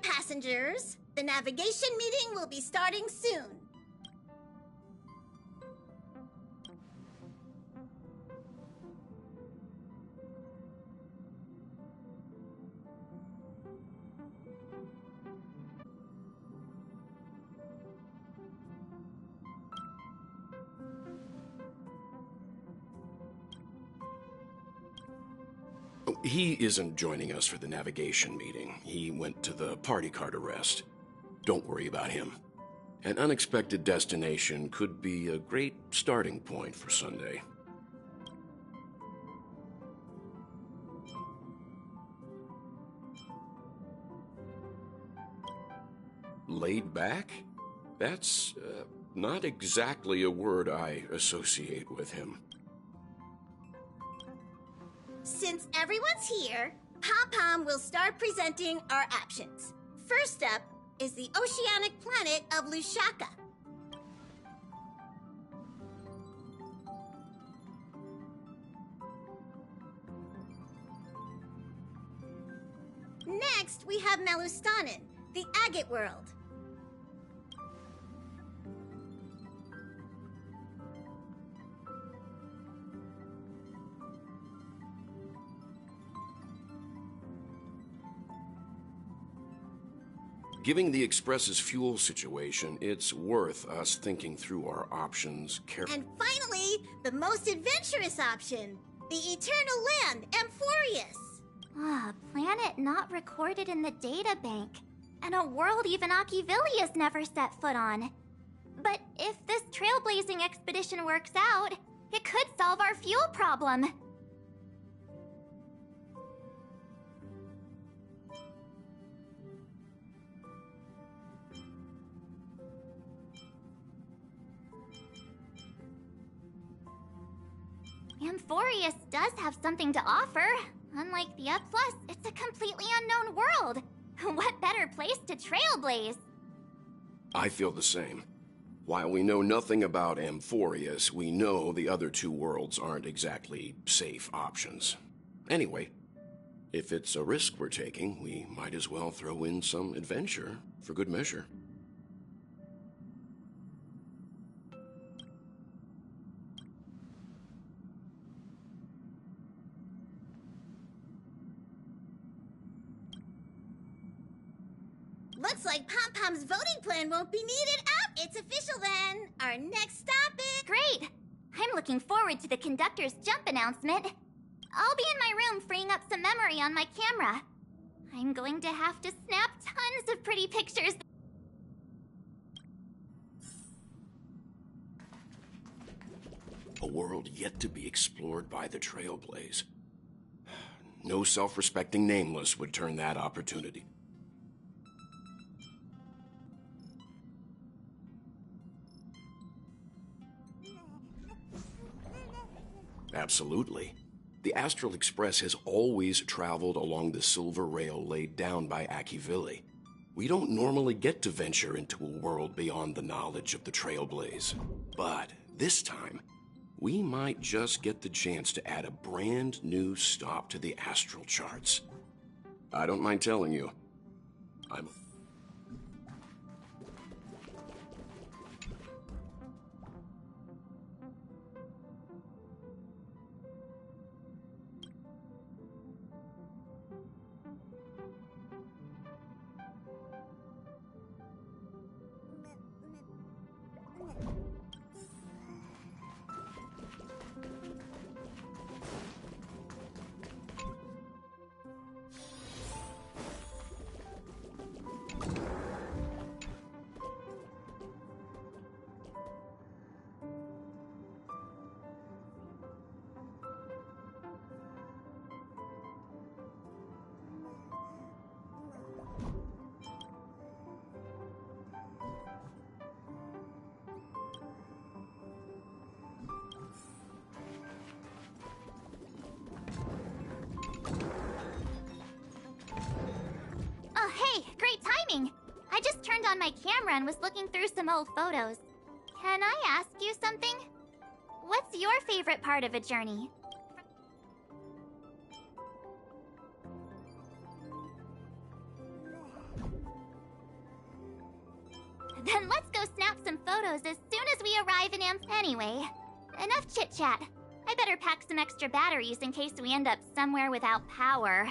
passengers. The navigation meeting will be starting soon. He isn't joining us for the navigation meeting. He went to the party card arrest. Don't worry about him. An unexpected destination could be a great starting point for Sunday. Laid back? That's not exactly a word I associate with him. Since everyone's here, Pom-Pom will start presenting our options. First up is the oceanic planet of Lushaka. Next, we have Melustanin, the agate world. Given the Express's fuel situation, it's worth us thinking through our options carefully. And finally, the most adventurous option, the eternal land, Amphorius. A planet not recorded in the data bank, and a world even Achivilius never set foot on. But if this trailblazing expedition works out, it could solve our fuel problem. Amphorius does have something to offer. Unlike the Up Plus, it's a completely unknown world. What better place to trailblaze? I feel the same. While we know nothing about Amphorius, we know the other two worlds aren't exactly safe options. Anyway, if it's a risk we're taking, we might as well throw in some adventure for good measure. Looks like Pom-Pom's voting plan won't be needed. It's official then. Our next stop is... Great! I'm looking forward to the conductor's jump announcement. I'll be in my room freeing up some memory on my camera. I'm going to have to snap tons of pretty pictures. A world yet to be explored by the Trailblaze. No self-respecting nameless would turn that opportunity. Absolutely. The Astral Express has always traveled along the silver rail laid down by Achivili. We don't normally get to venture into a world beyond the knowledge of the Trailblaze. But this time, we might just get the chance to add a brand new stop to the astral charts. I don't mind telling you, I'm... Hey, great timing! I just turned on my camera and was looking through some old photos. Can I ask you something? What's your favorite part of a journey? Then let's go snap some photos as soon as we arrive in Anyway, enough chit-chat. I better pack some extra batteries in case we end up somewhere without power.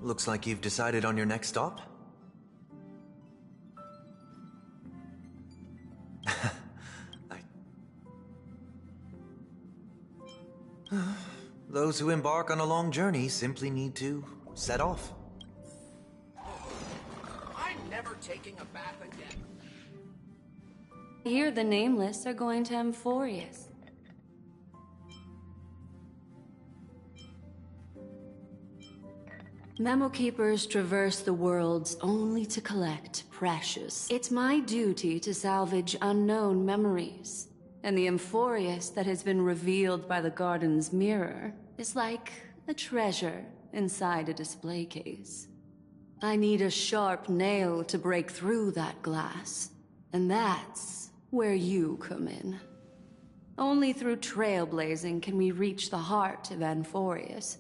Looks like you've decided on your next stop. Those who embark on a long journey simply need to set off. I'm never taking a bath again. Here the Nameless are going to Amphorius. Memo Keepers traverse the worlds only to collect precious. It's my duty to salvage unknown memories. And the Amphorius that has been revealed by the garden's mirror is like a treasure inside a display case. I need a sharp nail to break through that glass. And that's where you come in. Only through trailblazing can we reach the heart of Amphorius.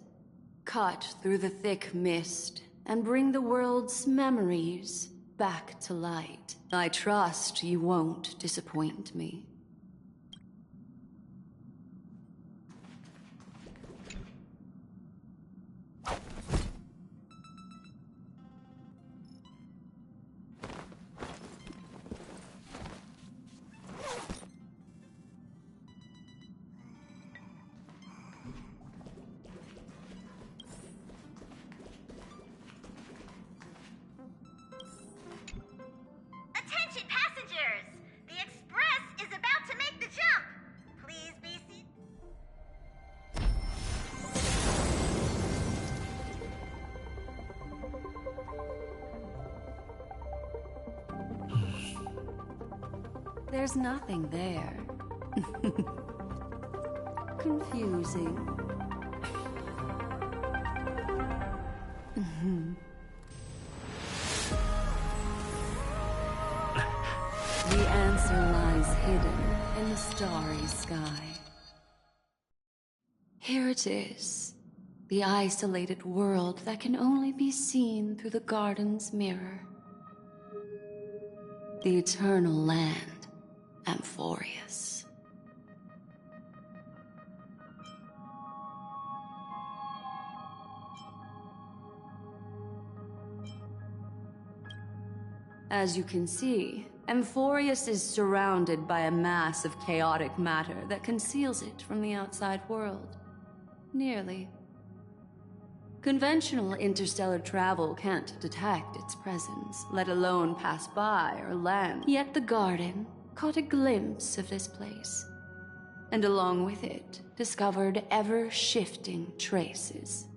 Cut through the thick mist and bring the world's memories back to light. I trust you won't disappoint me. Attention passengers! The express is about to make the jump! Please be seated. There's nothing there. Confusing. The answer lies hidden in the starry sky. Here it is, the isolated world that can only be seen through the garden's mirror. The eternal land, Amphorius. As you can see, Amphorius is surrounded by a mass of chaotic matter that conceals it from the outside world. Nearly. Conventional interstellar travel can't detect its presence, let alone pass by or land. Yet the garden caught a glimpse of this place, and along with it, discovered ever-shifting traces.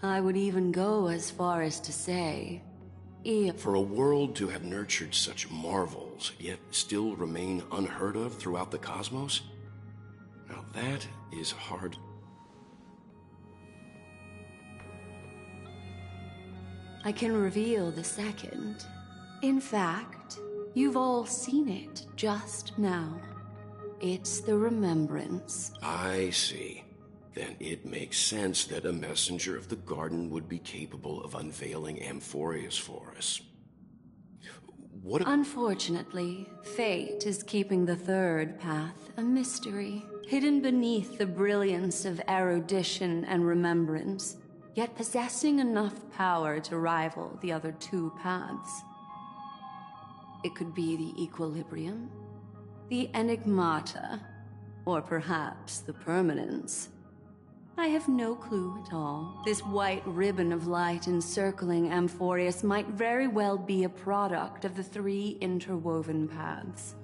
I would even go as far as to say, For a world to have nurtured such marvels, yet still remain unheard of throughout the cosmos? Now that is hard. I can reveal the second. In fact, you've all seen it just now. It's the Remembrance. I see. Then it makes sense that a messenger of the garden would be capable of unveiling Amphorius for us. Unfortunately, fate is keeping the third path a mystery, hidden beneath the brilliance of erudition and remembrance, yet possessing enough power to rival the other two paths. It could be the Equilibrium, the Enigmata, or perhaps the Permanence. I have no clue at all. This white ribbon of light encircling Amphorius might very well be a product of the three interwoven paths.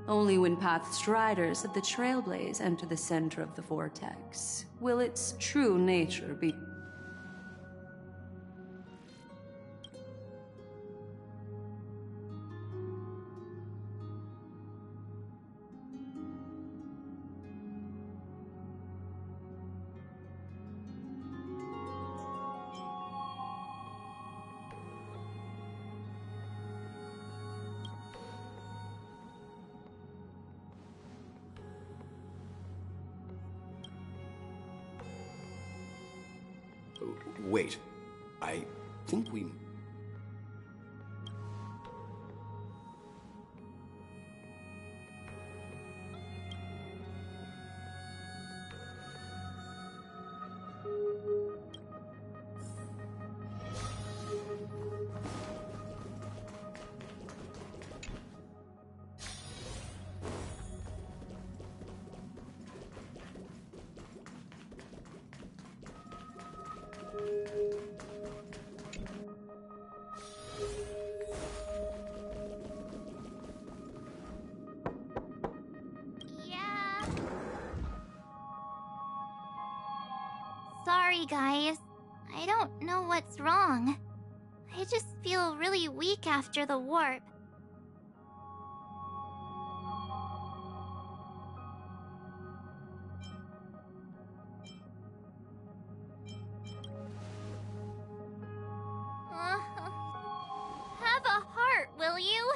Only when path striders of the Trailblaze enter the center of the vortex will its true nature be. Wait. I think we... Yeah. Sorry, guys. I don't know what's wrong. I just feel really weak after the warp. Have a heart, will you?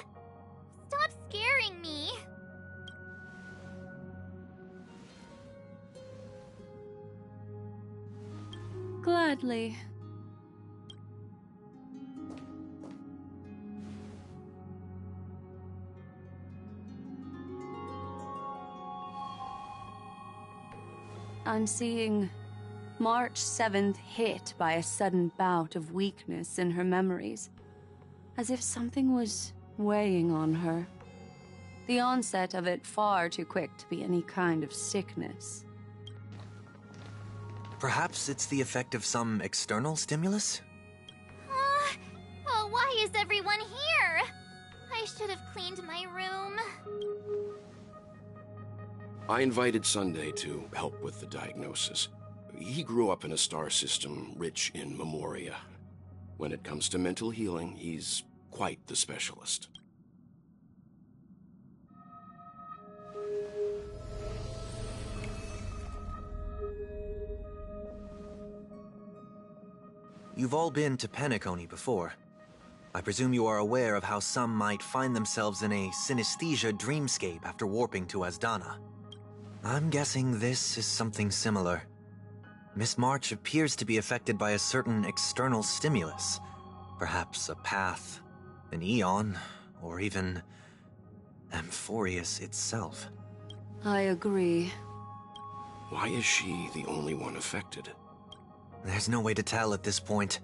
Stop scaring me. Gladly. I'm seeing March 7th hit by a sudden bout of weakness in her memories, as if something was weighing on her. The onset of it far too quick to be any kind of sickness. Perhaps it's the effect of some external stimulus? Oh, why is everyone here? I should have cleaned my room. I invited Sunday to help with the diagnosis. He grew up in a star system rich in memoria. When it comes to mental healing, he's quite the specialist. You've all been to Penacony before. I presume you are aware of how some might find themselves in a synesthesia dreamscape after warping to Asdana. I'm guessing this is something similar. Miss March appears to be affected by a certain external stimulus. Perhaps a path, an eon, or even Amphorius itself. I agree. Why is she the only one affected? There's no way to tell at this point.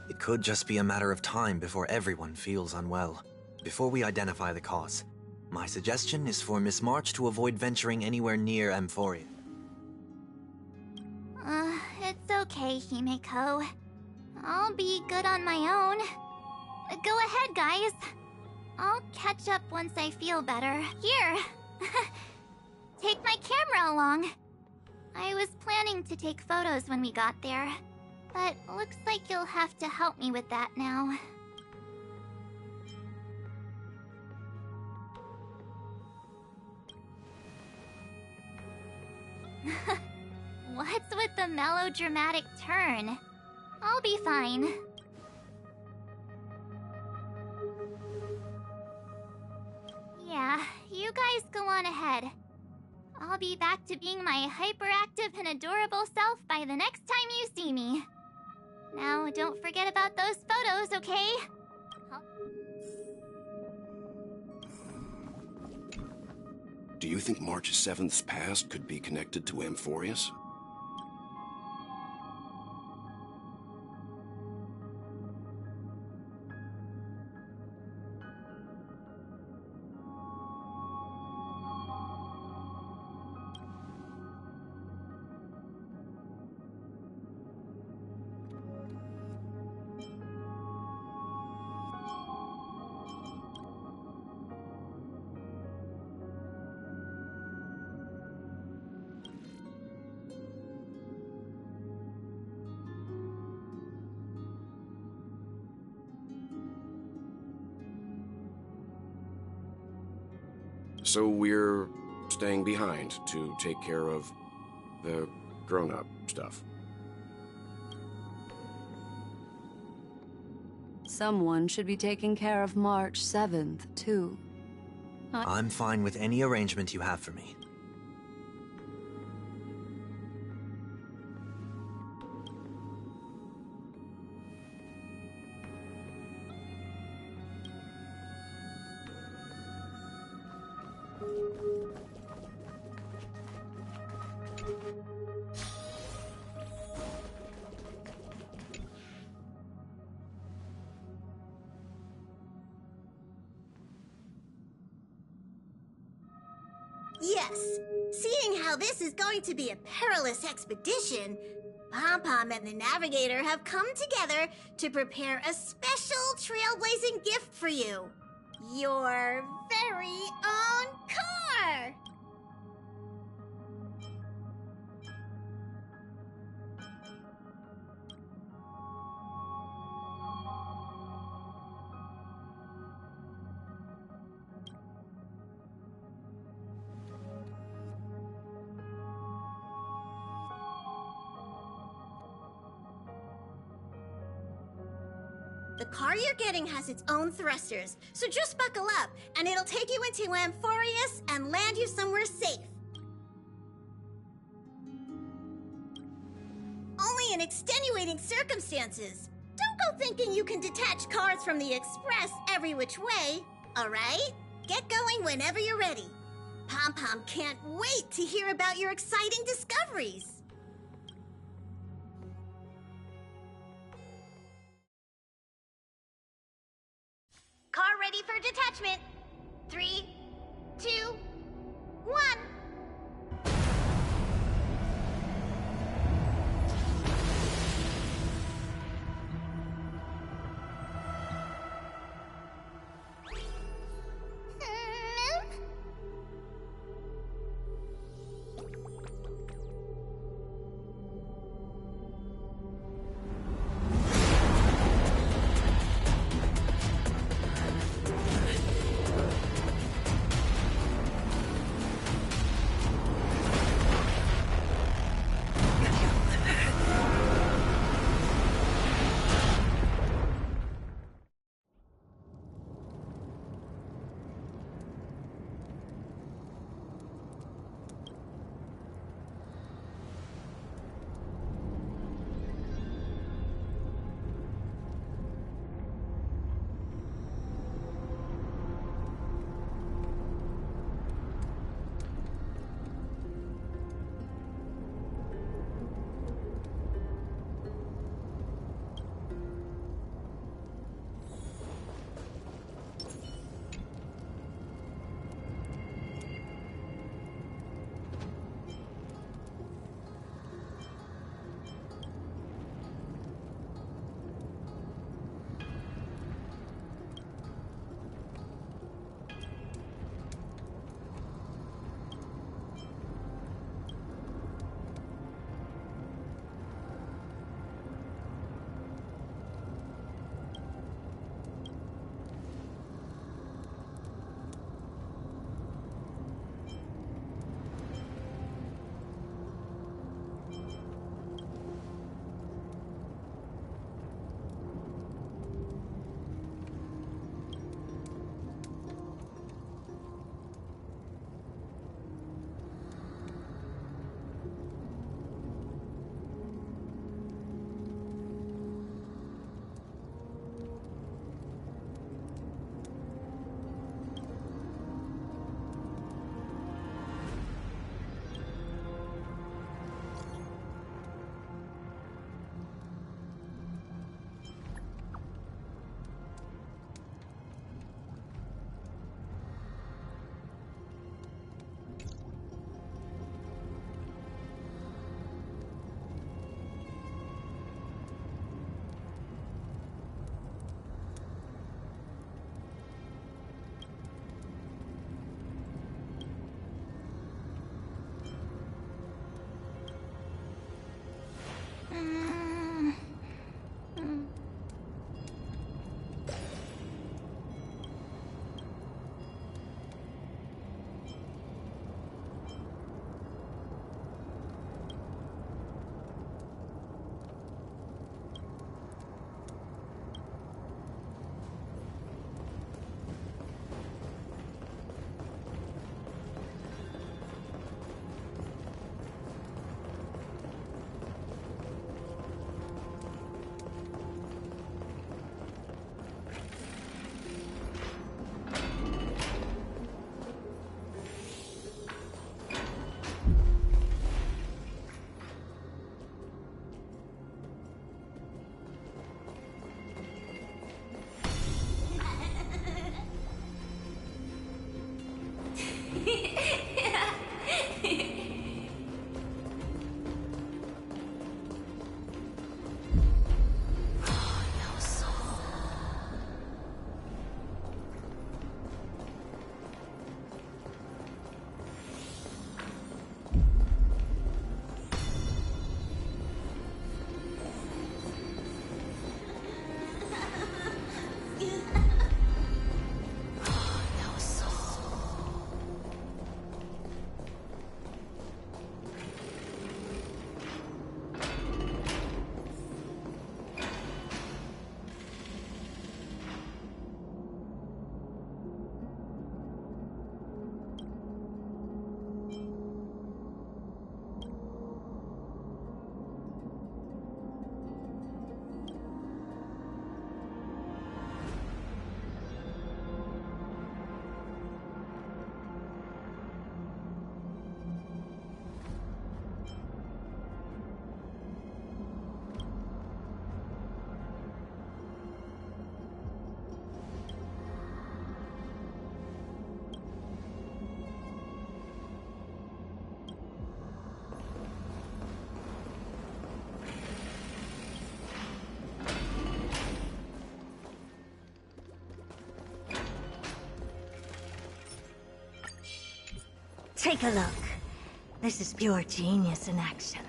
It could just be a matter of time before everyone feels unwell. Before we identify the cause, my suggestion is for Miss March to avoid venturing anywhere near Amphoria. It's okay, Himeko. I'll be good on my own. Go ahead, guys. I'll catch up once I feel better. Here! Take my camera along. I was planning to take photos when we got there, but looks like you'll have to help me with that now. What's with the melodramatic turn? I'll be fine. Yeah, you guys go on ahead. I'll be back to being my hyperactive and adorable self by the next time you see me. Now, don't forget about those photos, okay? Do you think March 7th's past could be connected to Amphorius? So we're staying behind to take care of the grown-up stuff. Someone should be taking care of March 7th, too. I'm fine with any arrangement you have for me. Yes. Seeing how this is going to be a perilous expedition, Pom-Pom and the Navigator have come together to prepare a special trailblazing gift for you. Your very own car! The car you're getting has its own thrusters, so just buckle up, and it'll take you into Amphorius and land you somewhere safe. Only in extenuating circumstances. Don't go thinking you can detach cars from the Express every which way, alright? Get going whenever you're ready. Pom-Pom can't wait to hear about your exciting discoveries. Car ready for detachment. 3, 2, 1. Take a look. This is pure genius in action.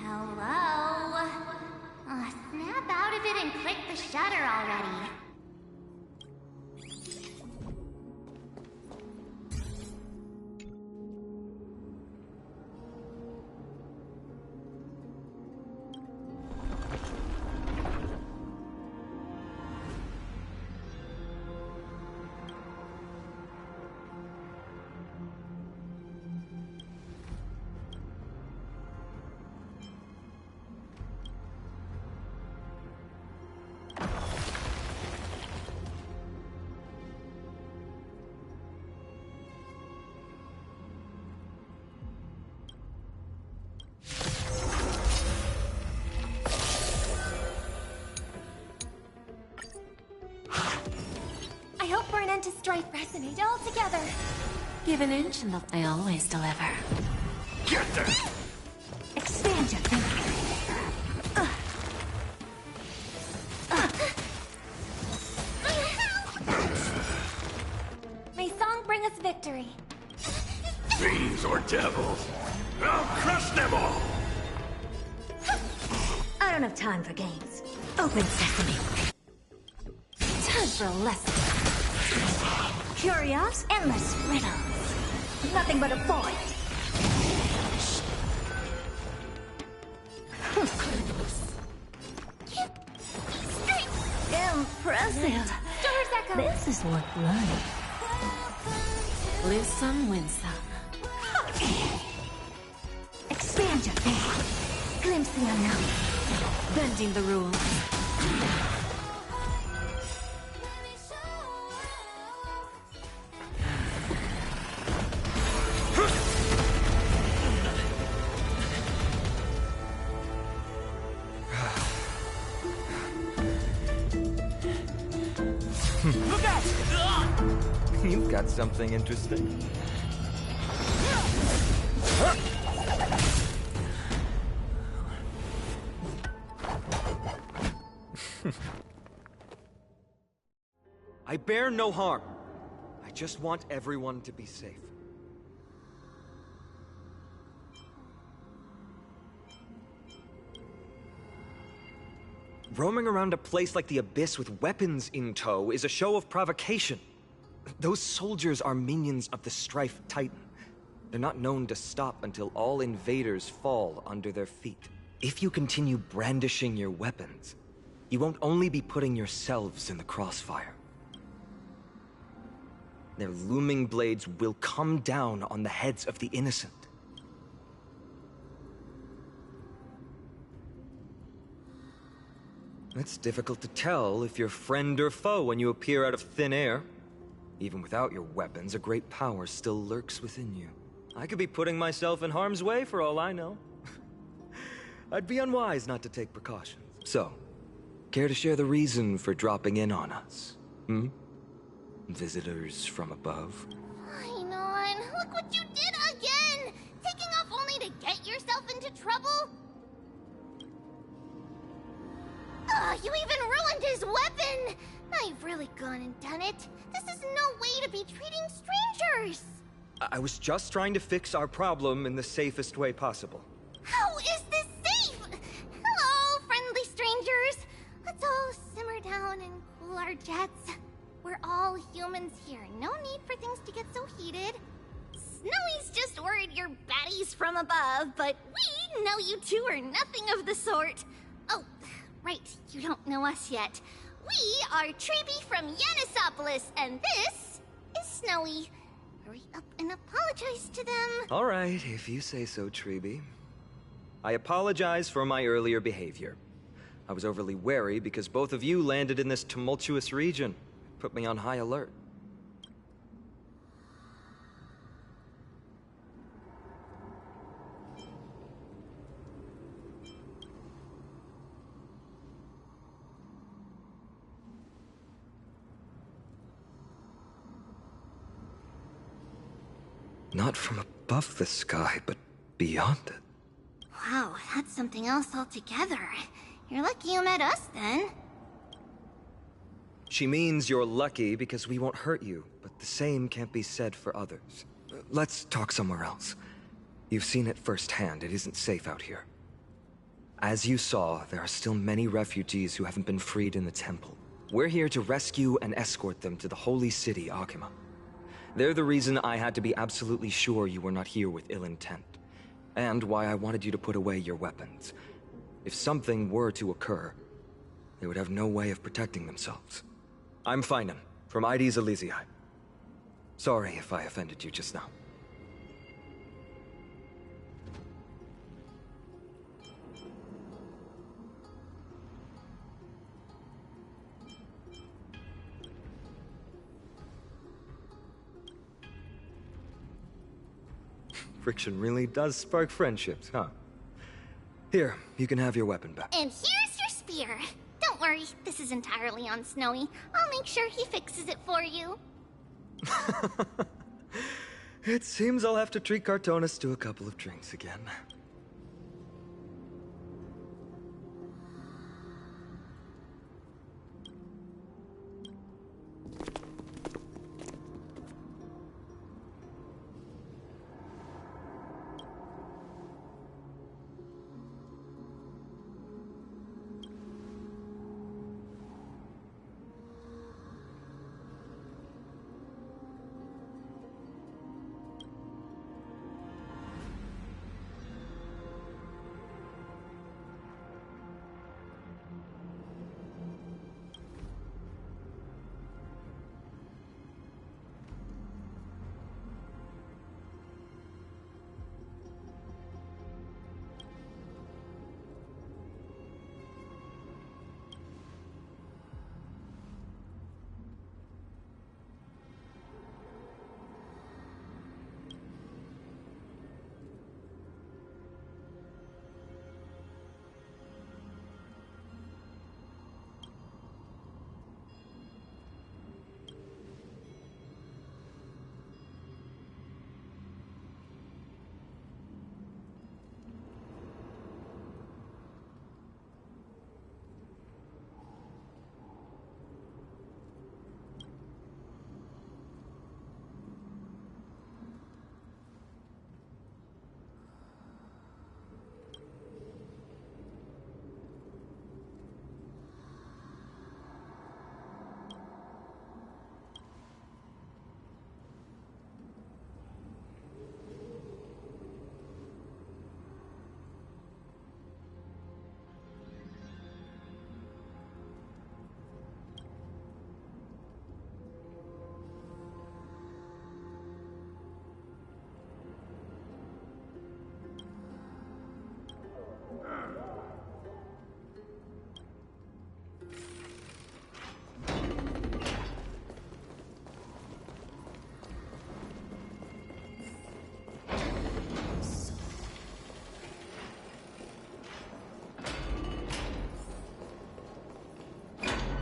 Hello? Snap out of it and click the shutter already. I hope for an end to strife resonate all together. Give an inch and I always deliver. Get there! Expand your thinking. May song bring us victory. Fiends or devils, I'll crush them all! I don't have time for games. Open sesame. Time for a lesson. Curious, endless riddles. Nothing but a void. Impressive. Doors echo. This is worth learning. Lose some, win some. Expand your thinking. Glimpse the unknown. Bending the rules. Look out! You've got something interesting. I bear no harm. I just want everyone to be safe. Roaming around a place like the Abyss with weapons in tow is a show of provocation. Those soldiers are minions of the Strife Titan. They're not known to stop until all invaders fall under their feet. If you continue brandishing your weapons, you won't only be putting yourselves in the crossfire. Their looming blades will come down on the heads of the innocent. It's difficult to tell if you're friend or foe when you appear out of thin air. Even without your weapons, a great power still lurks within you. I could be putting myself in harm's way for all I know. I'd be unwise not to take precautions. So, care to share the reason for dropping in on us? Visitors from above? Fine on. Look what you did again! Taking off only to get yourself into trouble? You even ruined his weapon! Now you've really gone and done it. This is no way to be treating strangers! I was just trying to fix our problem in the safest way possible. How is this safe? Hello, friendly strangers. Let's all simmer down and cool our jets. We're all humans here. No need for things to get so heated. Snowy's just worried you're baddies from above, but we know you two are nothing of the sort. Oh, right, you don't know us yet. We are Treeby from Yanisopolis, and this is Snowy. Hurry up and apologize to them. All right, if you say so, Treeby. I apologize for my earlier behavior. I was overly wary because both of you landed in this tumultuous region. Put me on high alert. Not from above the sky, but beyond it. Wow, that's something else altogether. You're lucky you met us, then. She means you're lucky because we won't hurt you, but the same can't be said for others. Let's talk somewhere else. You've seen it firsthand. It isn't safe out here. As you saw, there are still many refugees who haven't been freed in the temple. We're here to rescue and escort them to the holy city, Akima. They're the reason I had to be absolutely sure you were not here with ill intent, and why I wanted you to put away your weapons. If something were to occur, they would have no way of protecting themselves. I'm Finan, from ID's Elysiae. Sorry if I offended you just now. Friction really does spark friendships, huh? Here, you can have your weapon back. And here's your spear. Don't worry, this is entirely on Snowy. I'll make sure he fixes it for you. It seems I'll have to treat Cartonis to a couple of drinks again.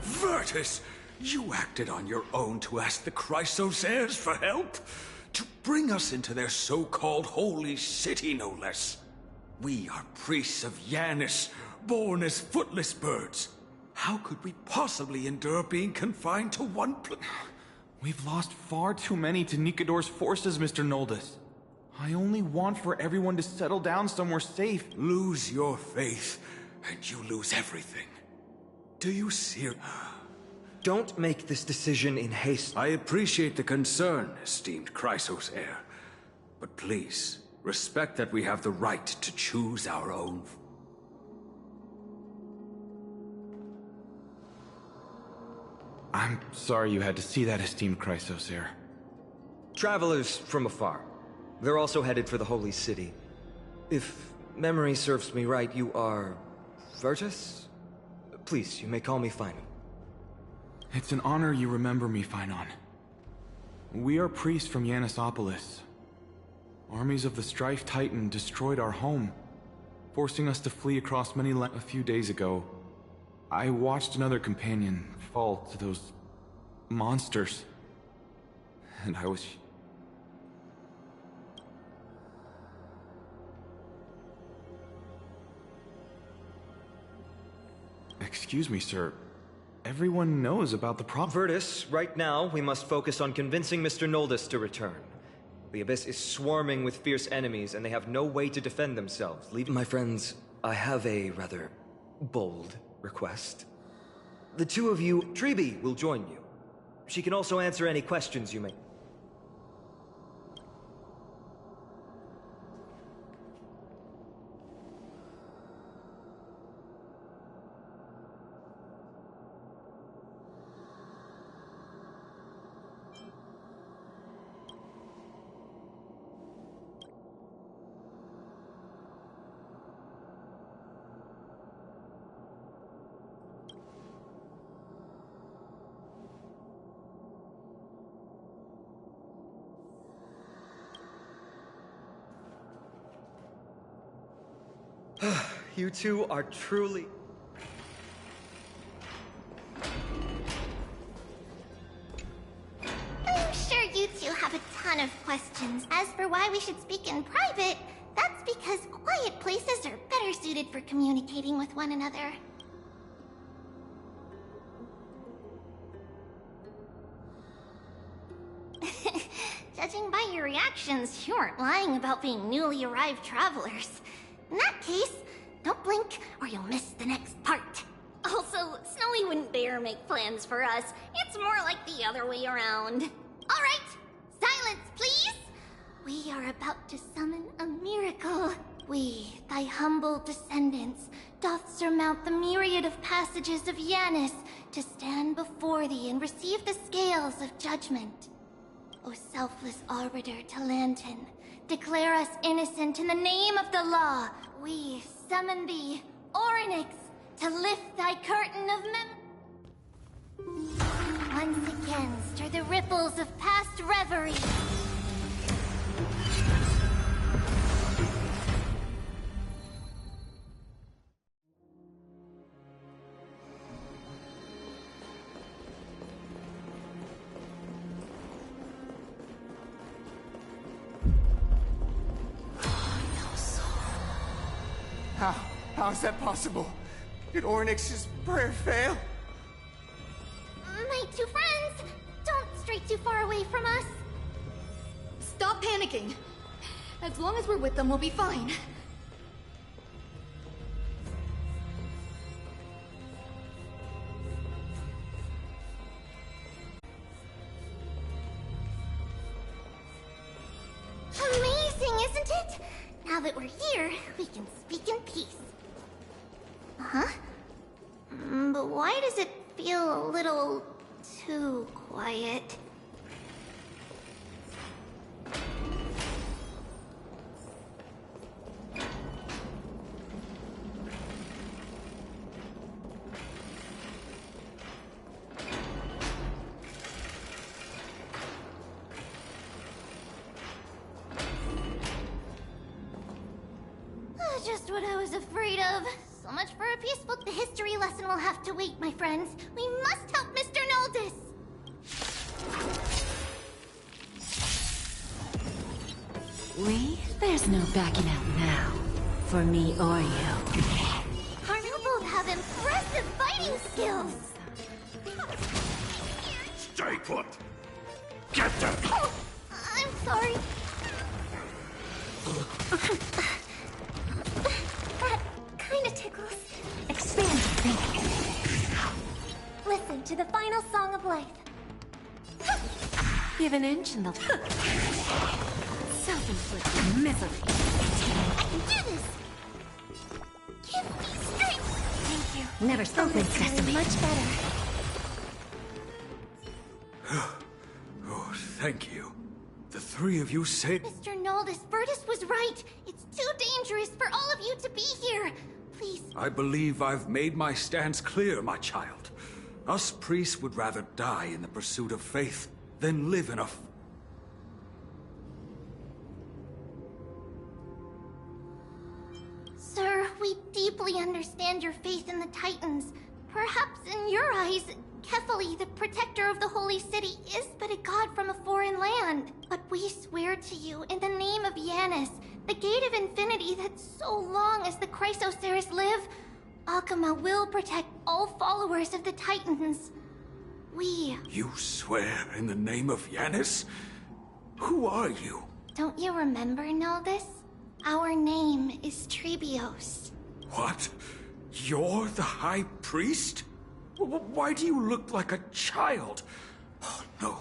Virtus, you acted on your own to ask the Chrysosaires for help? To bring us into their so-called holy city, no less. We are priests of Yanis, born as footless birds. How could we possibly endure being confined to one place? We've lost far too many to Nikador's forces, Mr. Noldus. I only want for everyone to settle down somewhere safe. Lose your faith, and you lose everything. Do you see? Don't make this decision in haste. I appreciate the concern, esteemed Chrysos heir. But please, respect that we have the right to choose our own. I'm sorry you had to see that, esteemed Chrysos heir. Travelers from afar. They're also headed for the Holy City. If memory serves me right, you are... Virtus? Please, you may call me Finon. It's an honor you remember me, Finon. We are priests from Yanisopolis. Armies of the Strife Titan destroyed our home, forcing us to flee across many lands. A few days ago, I watched another companion fall to those monsters. And I was... Excuse me, sir. Everyone knows about the problem. Virtus, right now, we must focus on convincing Mr. Noldus to return. The Abyss is swarming with fierce enemies, and they have no way to defend themselves. My friends, I have a rather bold request. The two of you, Treeby, will join you. She can also answer any questions you may... You two are truly... I'm sure you two have a ton of questions. As for why we should speak in private, that's because quiet places are better suited for communicating with one another. Judging by your reactions, you aren't lying about being newly arrived travelers. In that case, don't blink or you'll miss the next part. Also, Snowy wouldn't dare make plans for us. It's more like the other way around. All right, silence, please. We are about to summon a miracle. We, thy humble descendants, doth surmount the myriad of passages of Yanis to stand before thee and receive the scales of judgment. O selfless arbiter to Lantern, declare us innocent in the name of the law. We summon thee, Orynyx, to lift thy curtain of once again stir the ripples of past reverie. How is that possible? Did Orynyx's prayer fail? My two friends, don't stray too far away from us. Stop panicking. As long as we're with them, we'll be fine. Amazing, isn't it? Now that we're here, we can speak in peace. Huh? But why does it feel a little too quiet? Just what I was afraid of. So much for a peaceful history lesson will have to wait, my friends. We must help Mr. Noldus! There's no backing out now. For me or you. You both have impressive fighting fighting skills! Stay put! Get them! Oh, I'm sorry. That kinda tickles. Expand your thinking. Listen to the final song of life. Give an inch and they'll... Self-inflicted misery. I can do this! Give me strength! Thank you. Never spoken, Sesame. Much better. Oh, thank you. The three of you saved... Mr. Noldus, Virtus was right. It's too dangerous for all of you to be here. Please. I believe I've made my stance clear, my child. Us priests would rather die in the pursuit of faith than live in a... Sir, we deeply understand your faith in the Titans. Perhaps in your eyes, Kefali, the protector of the Holy City, is but a god from a foreign land. But we swear to you, in the name of Yanis, the Gate of Infinity, that so long as the Chrysoceres live, Akama will protect all followers of the Titans. We... You swear in the name of Yanis? Who are you? Don't you remember, Noldus? Our name is Trebios. What? You're the High Priest? Why do you look like a child? Oh, no.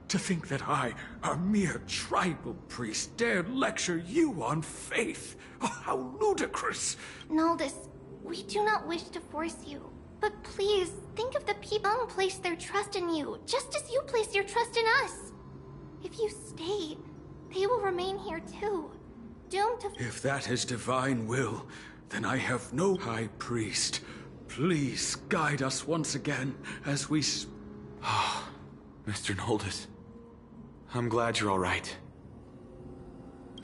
To think that I, a mere tribal priest, dared lecture you on faith. Oh, how ludicrous. Noldus, we do not wish to force you. But please, think of the people who place their trust in you, just as you place your trust in us. If you stay, they will remain here too. Doomed to... If that is divine will, then I have no high priest. Please guide us once again as we... Ah, Mr. Noldus. I'm glad you're all right.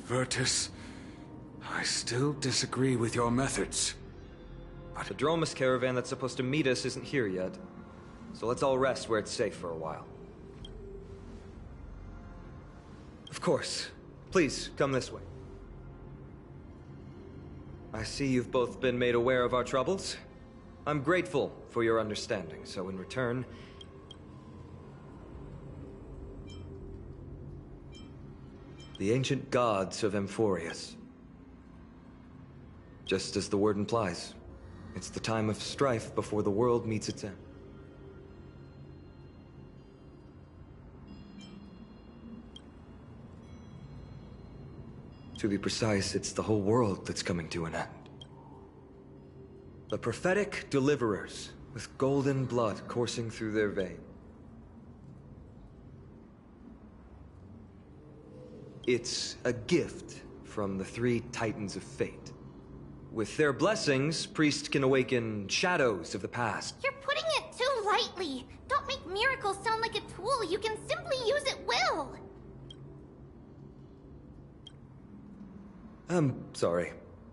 Virtus, I still disagree with your methods. But the Dromus caravan that's supposed to meet us isn't here yet. So let's all rest where it's safe for a while. Of course. Please, come this way. I see you've both been made aware of our troubles. I'm grateful for your understanding, so in return... the ancient gods of Amphorius. Just as the word implies, it's the time of strife before the world meets its end. To be precise, it's the whole world that's coming to an end. The prophetic deliverers, with golden blood coursing through their veins. It's a gift from the three Titans of Fate. With their blessings, priests can awaken shadows of the past. You're putting it too lightly. Don't make miracles sound like a tool. You can simply use at will. I'm sorry.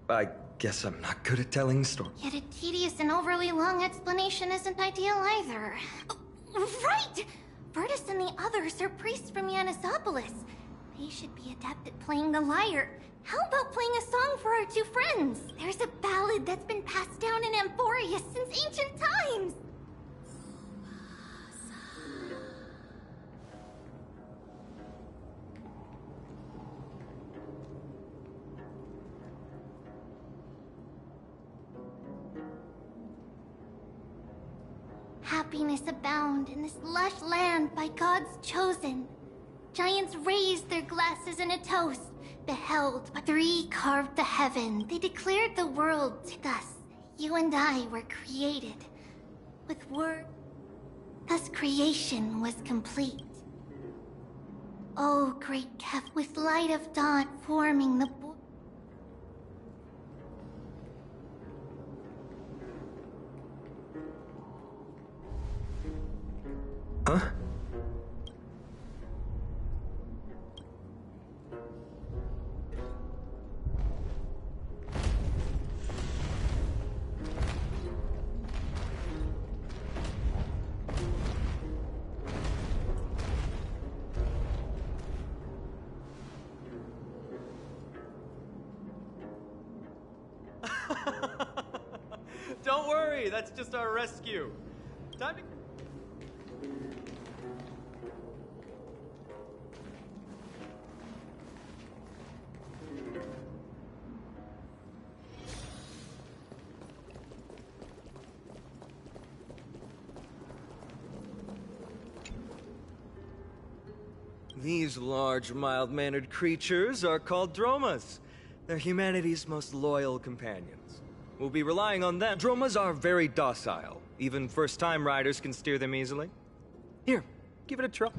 I guess I'm not good at telling stories. Yet a tedious and overly long explanation isn't ideal either. Right! Virtus and the others are priests from Yanisopolis. They should be adept at playing the lyre. How about playing a song for our two friends? There's a ballad that's been passed down in Amphorius since ancient times. Happiness abound in this lush land by God's chosen. Giants raised their glasses in a toast. Beheld, but three carved the heaven. They declared the world. Thus, you and I were created. With word, thus creation was complete. Oh, great Kef, with light of dawn forming the Huh? Don't worry, that's just our rescue. Time to... These large, mild-mannered creatures are called dromas. They're humanity's most loyal companions. We'll be relying on them. Dromas are very docile. Even first-time riders can steer them easily. Here, give it a try.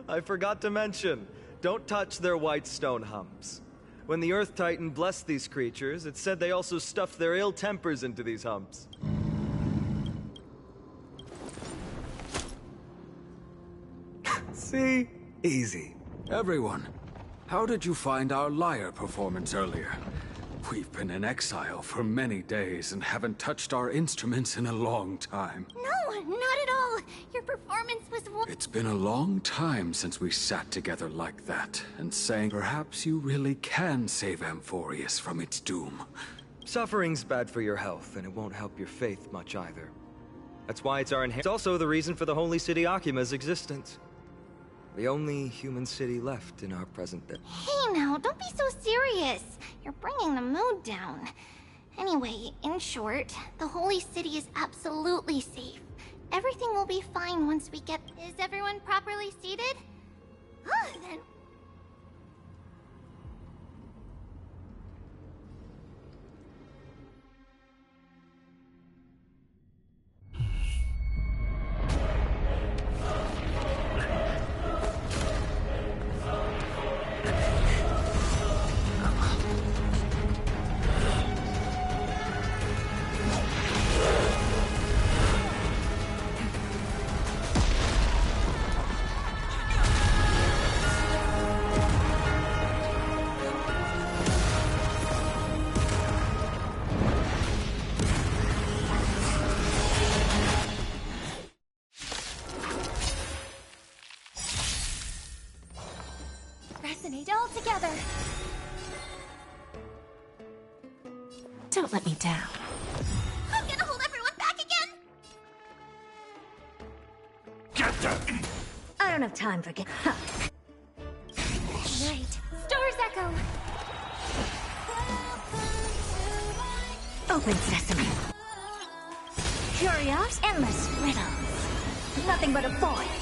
I forgot to mention, don't touch their white stone humps. When the Earth Titan blessed these creatures, it said they also stuffed their ill tempers into these humps. See? Easy. Everyone, how did you find our lyre performance earlier? We've been in exile for many days and haven't touched our instruments in a long time. No, not at all. Your performance was It's been a long time since we sat together like that and sang, perhaps you really can save Amphorius from its doom. Suffering's bad for your health, and it won't help your faith much either. That's why it's our It's also the reason for the Holy City Akima's existence. The only human city left in our present day. Hey now, don't be so serious. You're bringing the mood down. Anyway, in short, the Holy City is absolutely safe. Everything will be fine once we get... Is everyone properly seated? Then... Resonate all together. Don't let me down. I'm gonna hold everyone back again. Get them! I don't have time for Night. Stars echo. Open sesame. Curious, endless riddles. Nothing but a void.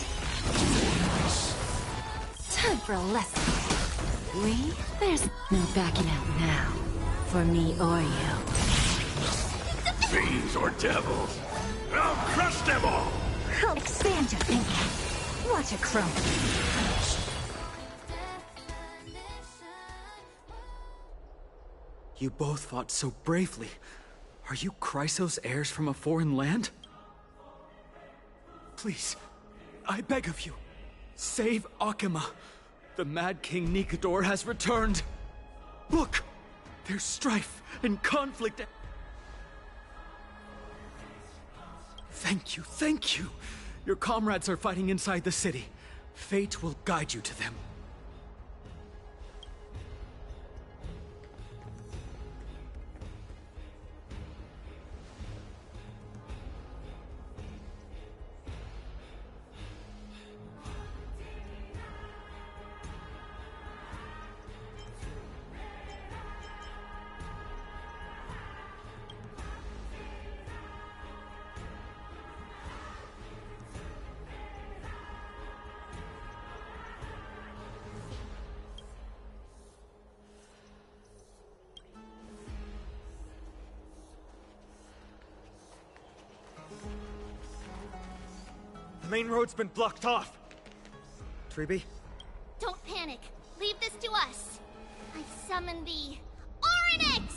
Time for a lesson. There's no backing out now. For me or you. Fiends or devils, I'll crush them all! Expand your thinking. Watch it crumble. You both fought so bravely. Are you Chrysos heirs from a foreign land? Please, I beg of you, save Akima. The Mad King Nikador has returned. Look, there's strife and conflict. Thank you, thank you. Your comrades are fighting inside the city. Fate will guide you to them. The main road's been blocked off. Treeby? Don't panic. Leave this to us. I summon the Oryx!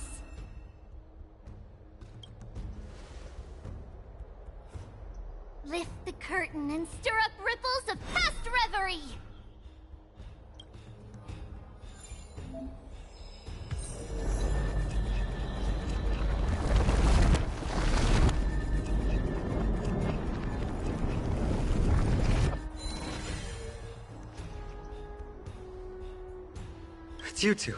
Lift the curtain and stir up ripples of past reverie! It's you two.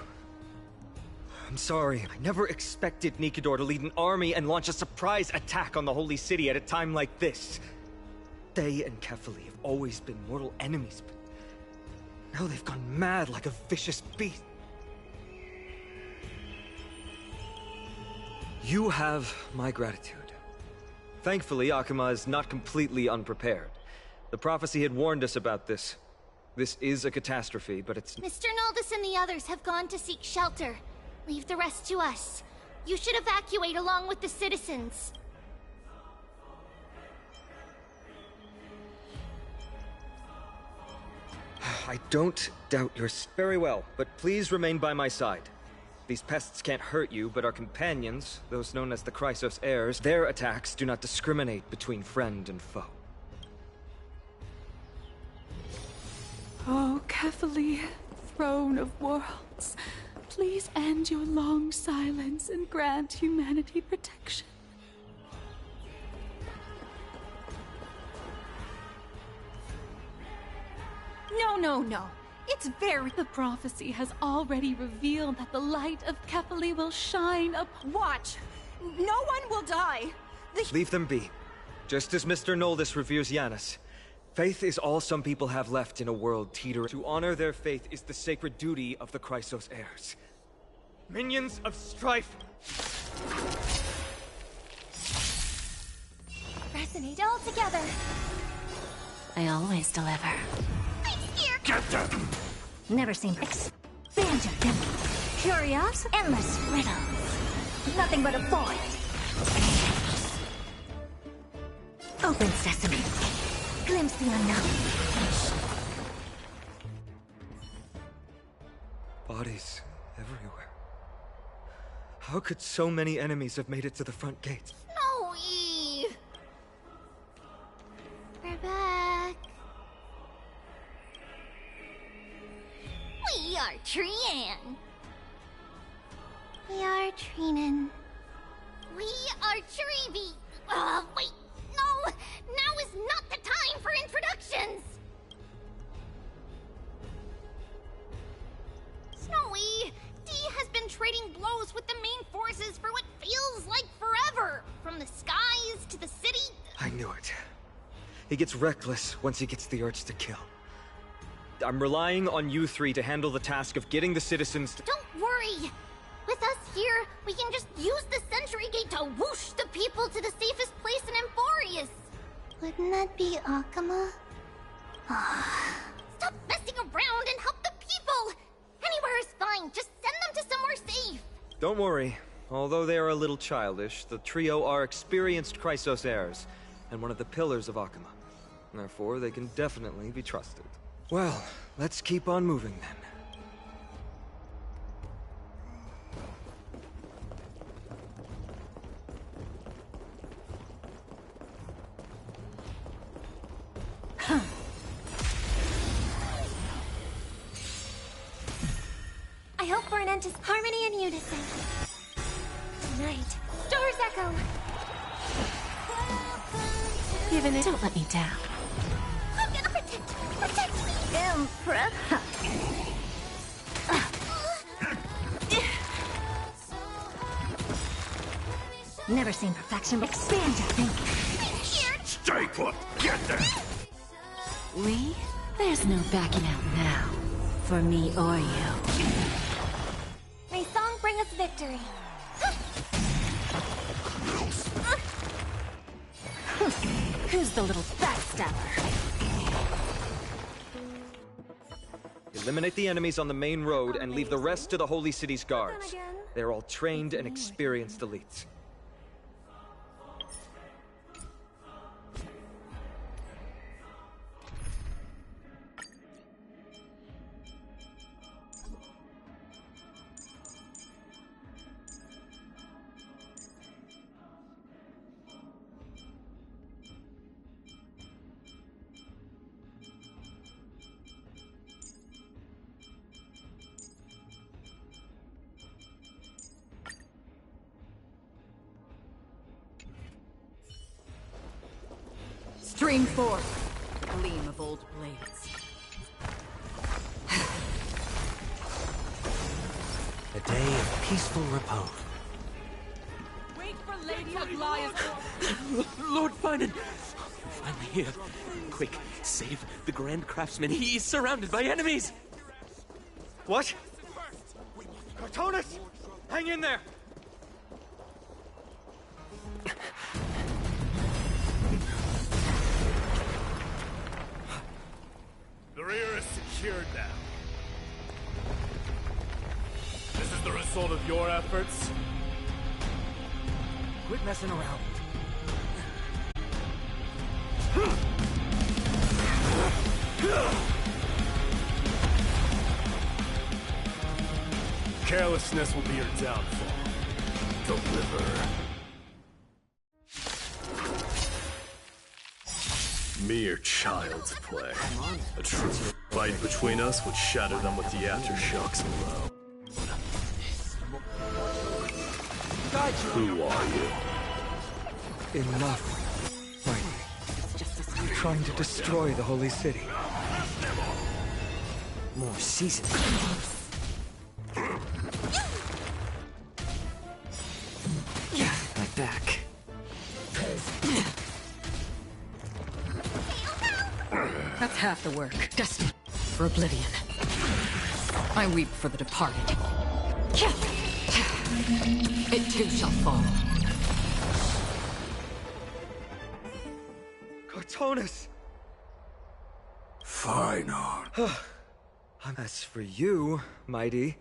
I'm sorry. I never expected Nikador to lead an army and launch a surprise attack on the Holy City at a time like this. They and Kefali have always been mortal enemies, but now they've gone mad like a vicious beast. You have my gratitude. Thankfully, Akuma is not completely unprepared. The prophecy had warned us about this. This is a catastrophe, but it's... Mr. Noldus and the others have gone to seek shelter. Leave the rest to us. You should evacuate along with the citizens. I don't doubt your... Very well, but please remain by my side. These pests can't hurt you, but our companions, those known as the Chrysos heirs, their attacks do not discriminate between friend and foe. Oh, Kefali, throne of worlds, please end your long silence and grant humanity protection. No. It's very... The prophecy has already revealed that the light of Kefali will shine up... Watch! No one will die! Leave them be. Just as Mr. Noldus reveres Yanis. Faith is all some people have left in a world teetering. To honor their faith is the sacred duty of the Chrysos heirs. Minions of strife! Resonate all together. I always deliver. Get them! Never seen expansion. Curious, endless riddles. Nothing but a void. Open sesame. Glimpse the unknown. Bodies everywhere. How could so many enemies have made it to the front gates? Snowy! We're back. We are Trian. We are Trinan. We are Treevy. Wait, no! Now is not the time for introductions! Snowy, D has been trading blows with the main forces for what feels like forever. From the skies to the city. I knew it. He gets reckless once he gets the urge to kill. I'm relying on you three to handle the task of getting the citizens to... Don't worry! With us here, we can just use the Sentry Gate to whoosh the people to the safest place in Emphorius! Wouldn't that be Akuma? Stop messing around and help the people! Anywhere is fine, just send them to somewhere safe! Don't worry. Although they are a little childish, the trio are experienced Chrysos heirs, and one of the pillars of Akuma. Therefore, they can definitely be trusted. Well, let's keep on moving then. I hope for an end to harmony and unison. Tonight, stars echo. Given it, don't let me down. I'm gonna protect me. Emperor. Never seen perfection. Expand your thinking. Stay put! Get them! We? There's no backing out now. For me or you. May song bring us victory. Who's the little backstabber? Eliminate the enemies on the main road and leave the rest to the Holy City's guards. They're all trained and experienced elites. Stream forth, gleam of old blades. A day of peaceful repose. Wait for Lady Aglaya's... Lord Finan! You're finally here. Quick, save the Grand Craftsman. He is surrounded by enemies! What? Cartonus! Hang in there! The rear is secured now. This is the result of your efforts? Quit messing around. Carelessness will be your downfall. Deliver. Mere child's play. A true fight between us would shatter them with the aftershocks below. Who are you? Enough. Mighty. You're trying to destroy the Holy City. More seasons. My back. That's half the work. Destined for oblivion. I weep for the departed. It too shall fall. Cartonus! Fine art. As for you, Mighty,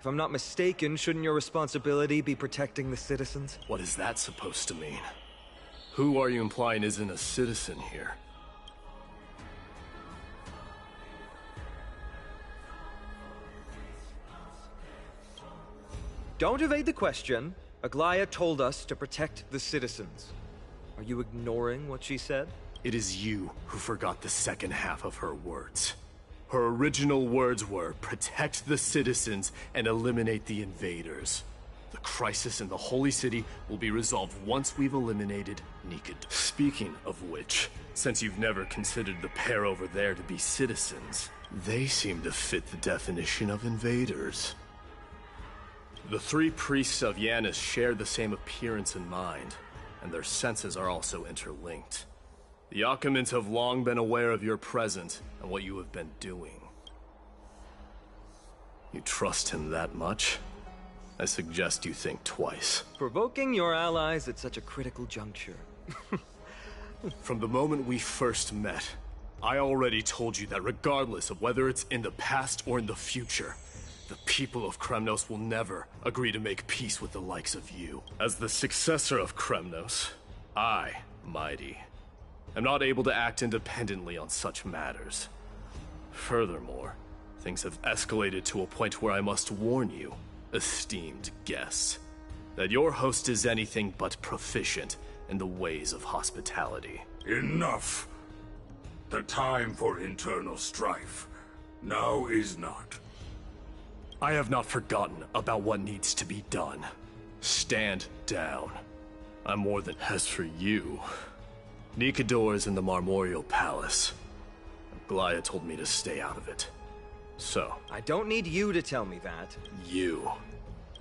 if I'm not mistaken, shouldn't your responsibility be protecting the citizens? What is that supposed to mean? Who are you implying isn't a citizen here? Don't evade the question. Aglaya told us to protect the citizens. Are you ignoring what she said? It is you who forgot the second half of her words. Her original words were, protect the citizens and eliminate the invaders. The crisis in the Holy City will be resolved once we've eliminated Nikad. Speaking of which, since you've never considered the pair over there to be citizens, they seem to fit the definition of invaders. The three priests of Yanis share the same appearance and mind, and their senses are also interlinked. The Achaemins have long been aware of your presence and what you have been doing. You trust him that much? I suggest you think twice. Provoking your allies at such a critical juncture. From the moment we first met, I already told you that regardless of whether it's in the past or in the future, the people of Kremnos will never agree to make peace with the likes of you. As the successor of Kremnos, I, Mighty, am not able to act independently on such matters. Furthermore, things have escalated to a point where I must warn you, esteemed guests, that your host is anything but proficient in the ways of hospitality. Enough. The time for internal strife now is not. I have not forgotten about what needs to be done. Stand down. I'm more than... As for you, Nikador is in the Marmorial Palace. Aglaya told me to stay out of it. So... I don't need you to tell me that. You.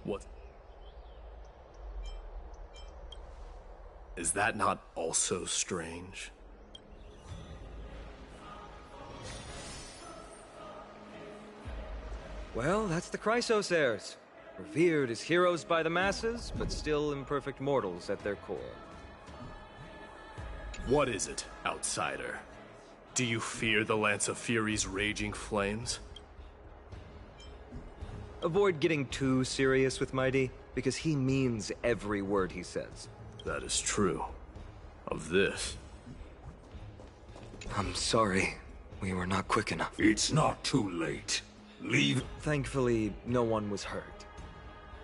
What? Is that not also strange? Well, that's the Chrysos heirs. Revered as heroes by the masses, but still imperfect mortals at their core. What is it, outsider? Do you fear the Lance of Fury's raging flames? Avoid getting too serious with Mighty, because he means every word he says. That is true. Of this. I'm sorry. We were not quick enough. It's not too late. Leave. Thankfully, no one was hurt.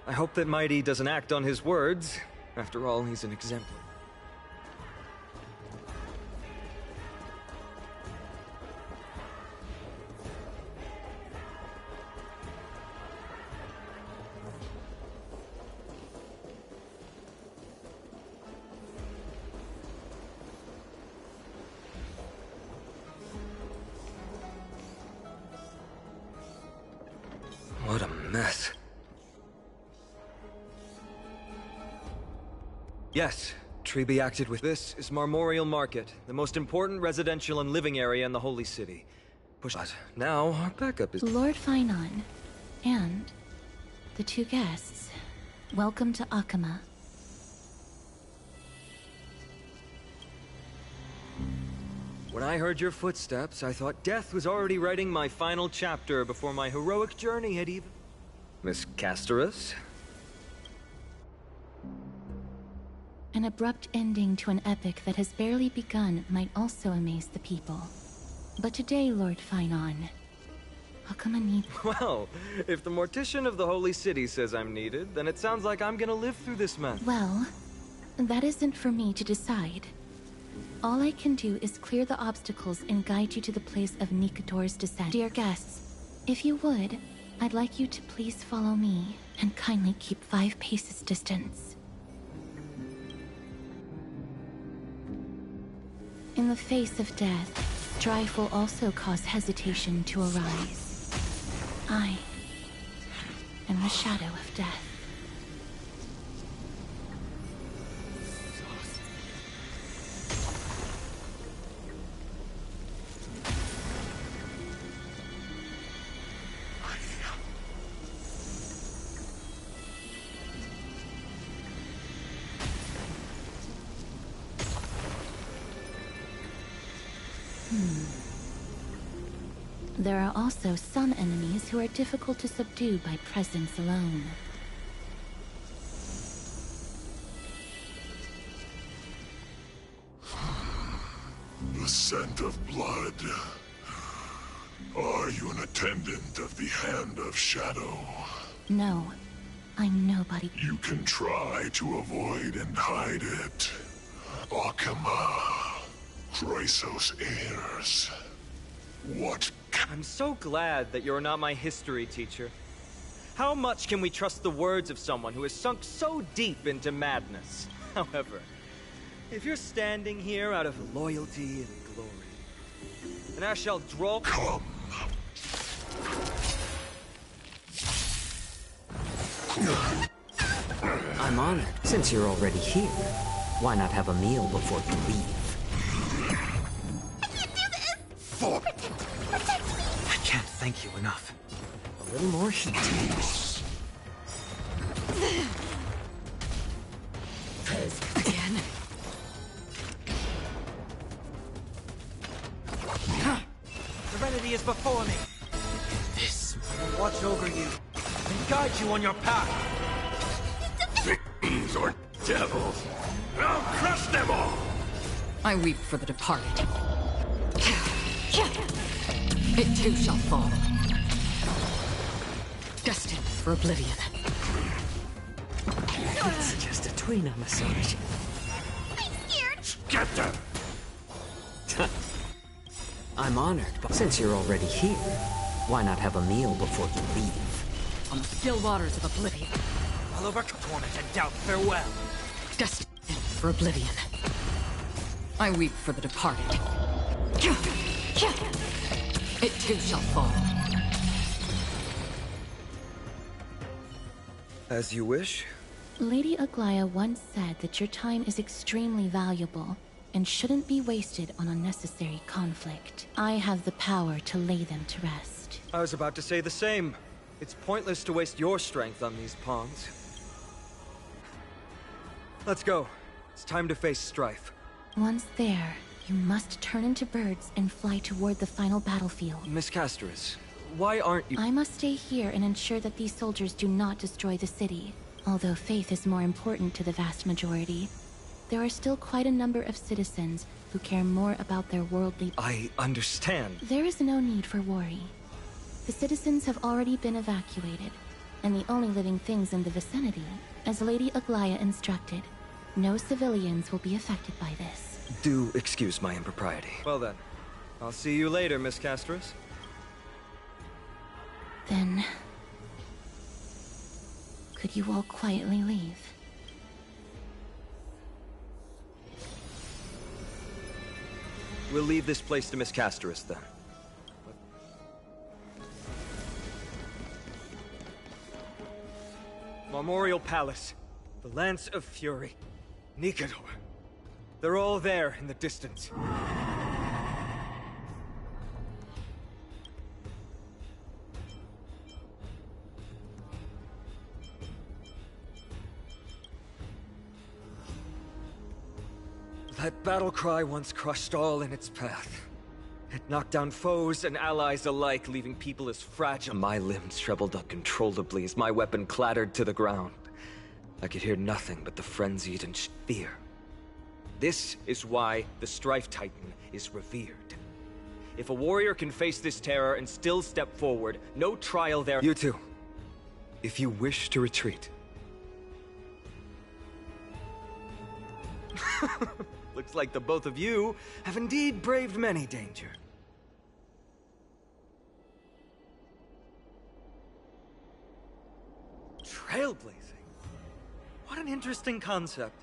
I hope that Mighty doesn't act on his words. After all, he's an exemplar. What a mess. Yes, Treby acted with this is Marmorial Market, the most important residential and living area in the Holy City. But now our backup is Lord Finon, and the two guests. Welcome to Akama. When I heard your footsteps, I thought death was already writing my final chapter before my heroic journey had even... Miss Casterus? An abrupt ending to an epic that has barely begun might also amaze the people. But today, Lord Finon, Akama needs... Well, if the Mortician of the Holy City says I'm needed, then it sounds like I'm gonna live through this mess. Well, that isn't for me to decide. All I can do is clear the obstacles and guide you to the place of Nikador's descent. Dear guests, if you would, I'd like you to please follow me and kindly keep 5 paces distance. In the face of death, strife will also cause hesitation to arise. I am the shadow of death. There are also some enemies who are difficult to subdue by presence alone. The scent of blood. Are you an attendant of the Hand of Shadow? No, I'm nobody. You can try to avoid and hide it. Akama. Chrysos heirs. What? I'm so glad that you're not my history teacher. How much can we trust the words of someone who has sunk so deep into madness? However, if you're standing here out of loyalty and glory, then I shall draw... Come. I'm honored. Since you're already here, why not have a meal before you leave? I can't thank you enough. A little more heat. Again? Serenity is before me. This will watch over you and guide you on your path. These are devils. I'll crush them all. I weep for the departed. It too shall fall. Destined for oblivion. It's just a tweener massage. I'm scared. Get them. I'm honored, but since you're already here, why not have a meal before you leave? On the still waters of oblivion. I'll overcome torment and doubt farewell. Destined for oblivion. I weep for the departed. It too shall fall. As you wish. Lady Aglaya once said that your time is extremely valuable and shouldn't be wasted on unnecessary conflict. I have the power to lay them to rest. I was about to say the same. It's pointless to waste your strength on these pawns. Let's go. It's time to face strife. Once there, you must turn into birds and fly toward the final battlefield. Miss Casterus, why aren't you— I must stay here and ensure that these soldiers do not destroy the city. Although faith is more important to the vast majority, there are still quite a number of citizens who care more about their worldly— I understand. There is no need for worry. The citizens have already been evacuated, and the only living things in the vicinity, as Lady Aglaya instructed. No civilians will be affected by this. Do excuse my impropriety. Well then, I'll see you later, Miss Casterus. Then... could you all quietly leave? We'll leave this place to Miss Casterus, then. Memorial Palace. The Lance of Fury. Nicator. They're all there in the distance. That battle cry once crushed all in its path. It knocked down foes and allies alike, leaving people as fragile. My limbs shriveled uncontrollably as my weapon clattered to the ground. I could hear nothing but the frenzied and fear. This is why the Strife Titan is revered. If a warrior can face this terror and still step forward, no trial there— You too. If you wish to retreat. Looks like the both of you have indeed braved many danger. Trailblazing? What an interesting concept.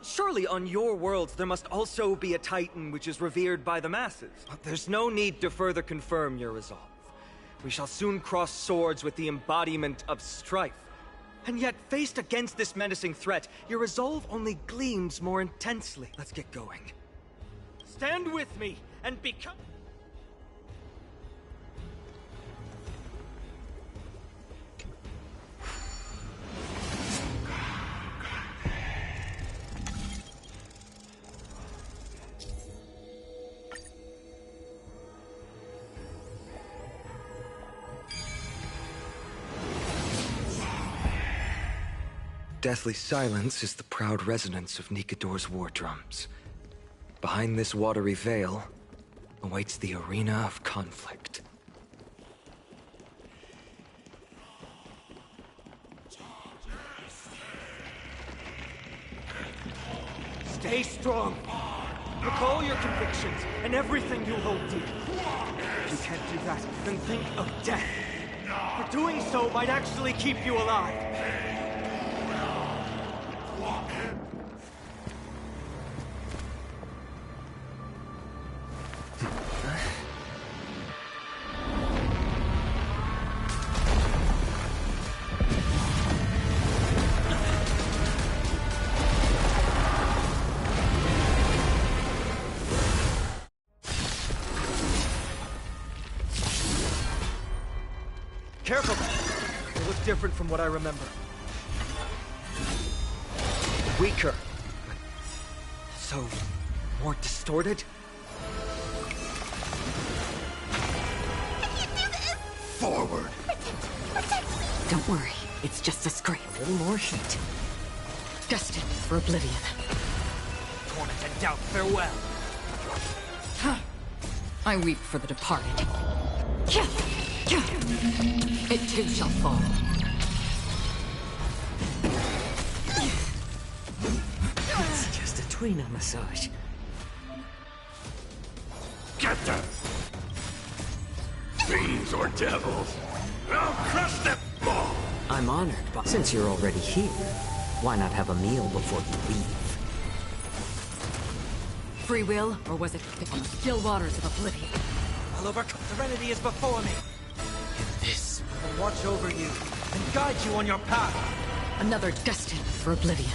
Surely on your worlds there must also be a Titan which is revered by the masses. But there's no need to further confirm your resolve. We shall soon cross swords with the embodiment of strife. And yet, faced against this menacing threat, your resolve only gleams more intensely. Let's get going. Stand with me and become— Deathly silence is the proud resonance of Nicator's war drums. Behind this watery veil awaits the arena of conflict. Stay strong! Recall your convictions and everything you hold dear. If you can't do that, then think of death. For doing so might actually keep you alive. Careful! They look different from what I remember. Weaker. So, more distorted? Forward! Don't worry, it's just a scrape. A little more heat. Destined for oblivion. Torment and doubt, farewell! I weep for the departed. It too shall fall. It's just a tweener massage. Get them! Fiends or devils! I'll crush them all! I'm honored, but since you're already here, why not have a meal before you leave? Free will, or was it on the still waters of oblivion? I'll overcome. Serenity is before me. This will watch over you and guide you on your path. Another destined for oblivion.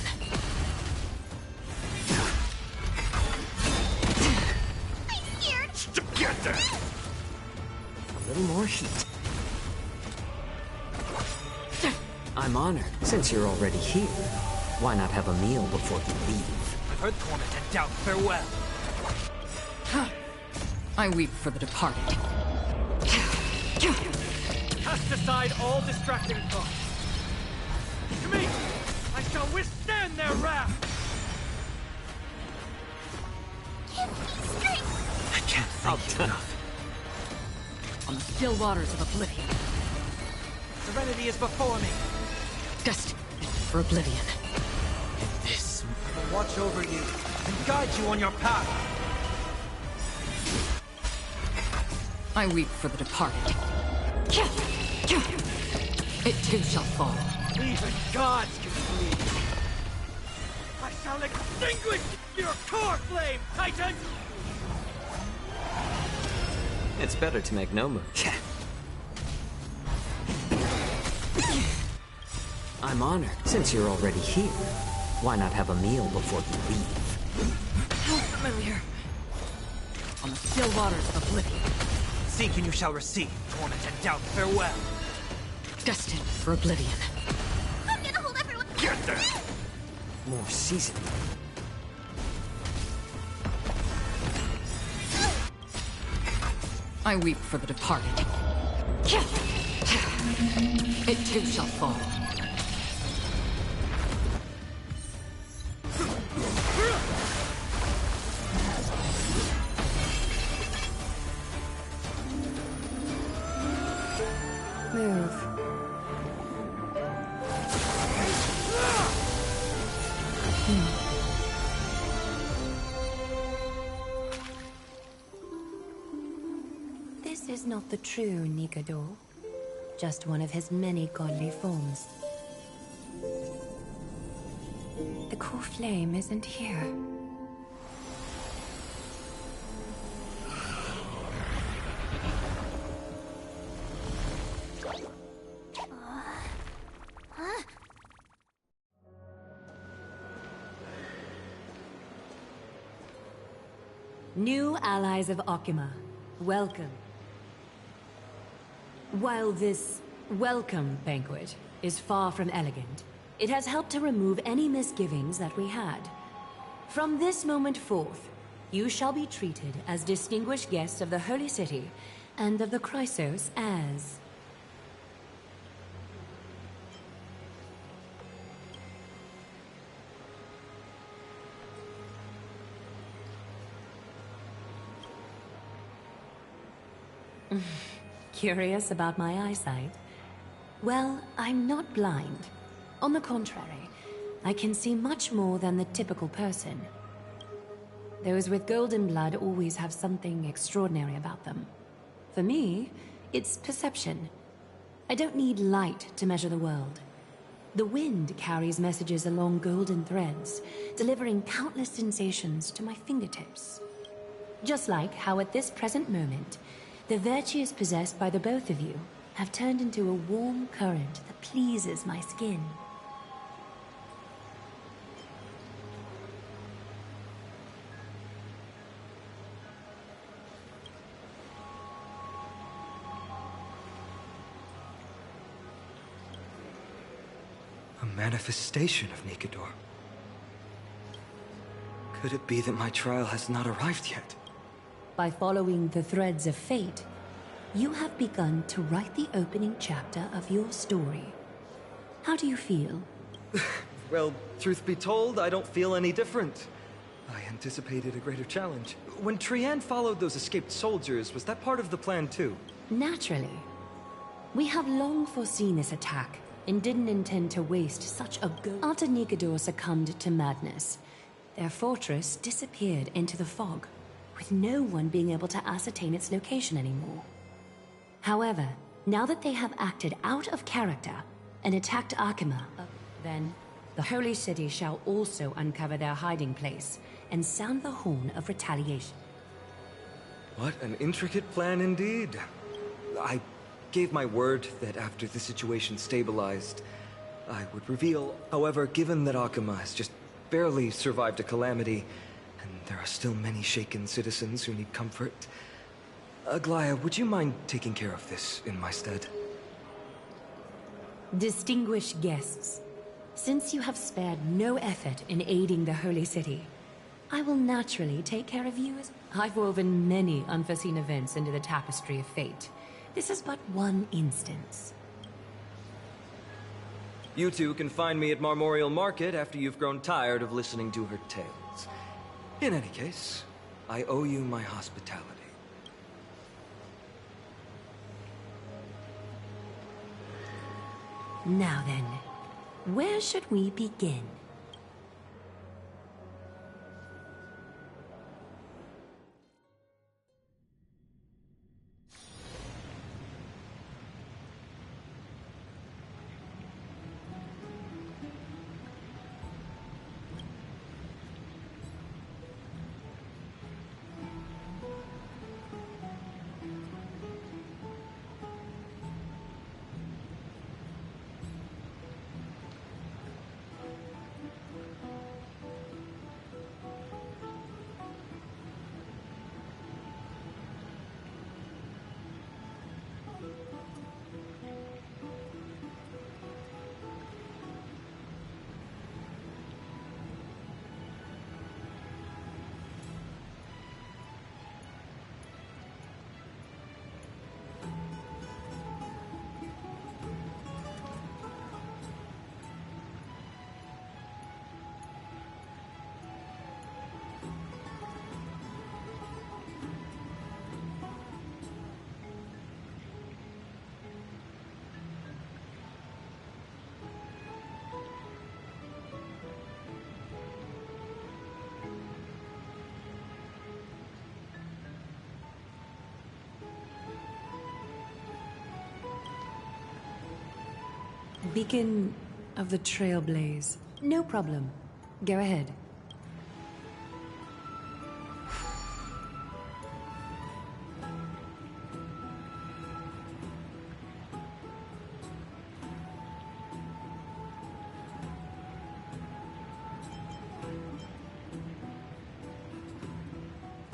I'm scared. Get them! A little more heat. I'm honored. Since you're already here, why not have a meal before you leave? I've heard torment and doubt, farewell. I weep for the departed. Cast aside all distracting thoughts. To me, I shall withstand their wrath. Give me strength. I can't think enough. On the still waters of oblivion. Serenity is before me. Destined for oblivion. This will watch over you and guide you on your path. I weep for the departed. It too shall fall. Even gods can bleed. I shall extinguish your core flame, Titan! It's better to make no move. I'm honored. Since you're already here, Why not have a meal before you leave? How familiar. On the still waters of oblivion. Seek and you shall receive. Torment and doubt, farewell. Destined for oblivion. I'm gonna hold everyone. Get there! More seasoning. I weep for the departed. It too shall fall. Move. This is not the true Nikador, just one of his many godly forms. The core flame isn't here. New allies of Okima, welcome. While this welcome banquet is far from elegant, it has helped to remove any misgivings that we had. From this moment forth, you shall be treated as distinguished guests of the Holy City and of the Chrysos as... Curious about my eyesight? Well, I'm not blind. On the contrary, I can see much more than the typical person. Those with golden blood always have something extraordinary about them. For me, it's perception. I don't need light to measure the world. The wind carries messages along golden threads, delivering countless sensations to my fingertips. Just like how at this present moment, the virtues possessed by the both of you have turned into a warm current that pleases my skin. A manifestation of Nikador. Could it be that my trial has not arrived yet? By following the threads of fate, you have begun to write the opening chapter of your story. How do you feel? Well, truth be told, I don't feel any different. I anticipated a greater challenge. When Trian followed those escaped soldiers, was that part of the plan too? Naturally. We have long foreseen this attack and didn't intend to waste such a go. After Nikador succumbed to madness, their fortress disappeared into the fog, with no one being able to ascertain its location anymore. However, now that they have acted out of character and attacked Akima, then the Holy City shall also uncover their hiding place and sound the horn of retaliation. What an intricate plan indeed. I gave my word that after the situation stabilized, I would reveal. However, given that Akima has just barely survived a calamity, and there are still many shaken citizens who need comfort, Aglaya, would you mind taking care of this in my stead? Distinguished guests, since you have spared no effort in aiding the Holy City, I will naturally take care of you as I've woven many unforeseen events into the tapestry of fate. This is but one instance. You two can find me at Marmorial Market after you've grown tired of listening to her tales. In any case, I owe you my hospitality. Now then, where should we begin? Beacon of the Trailblaze. No problem. Go ahead.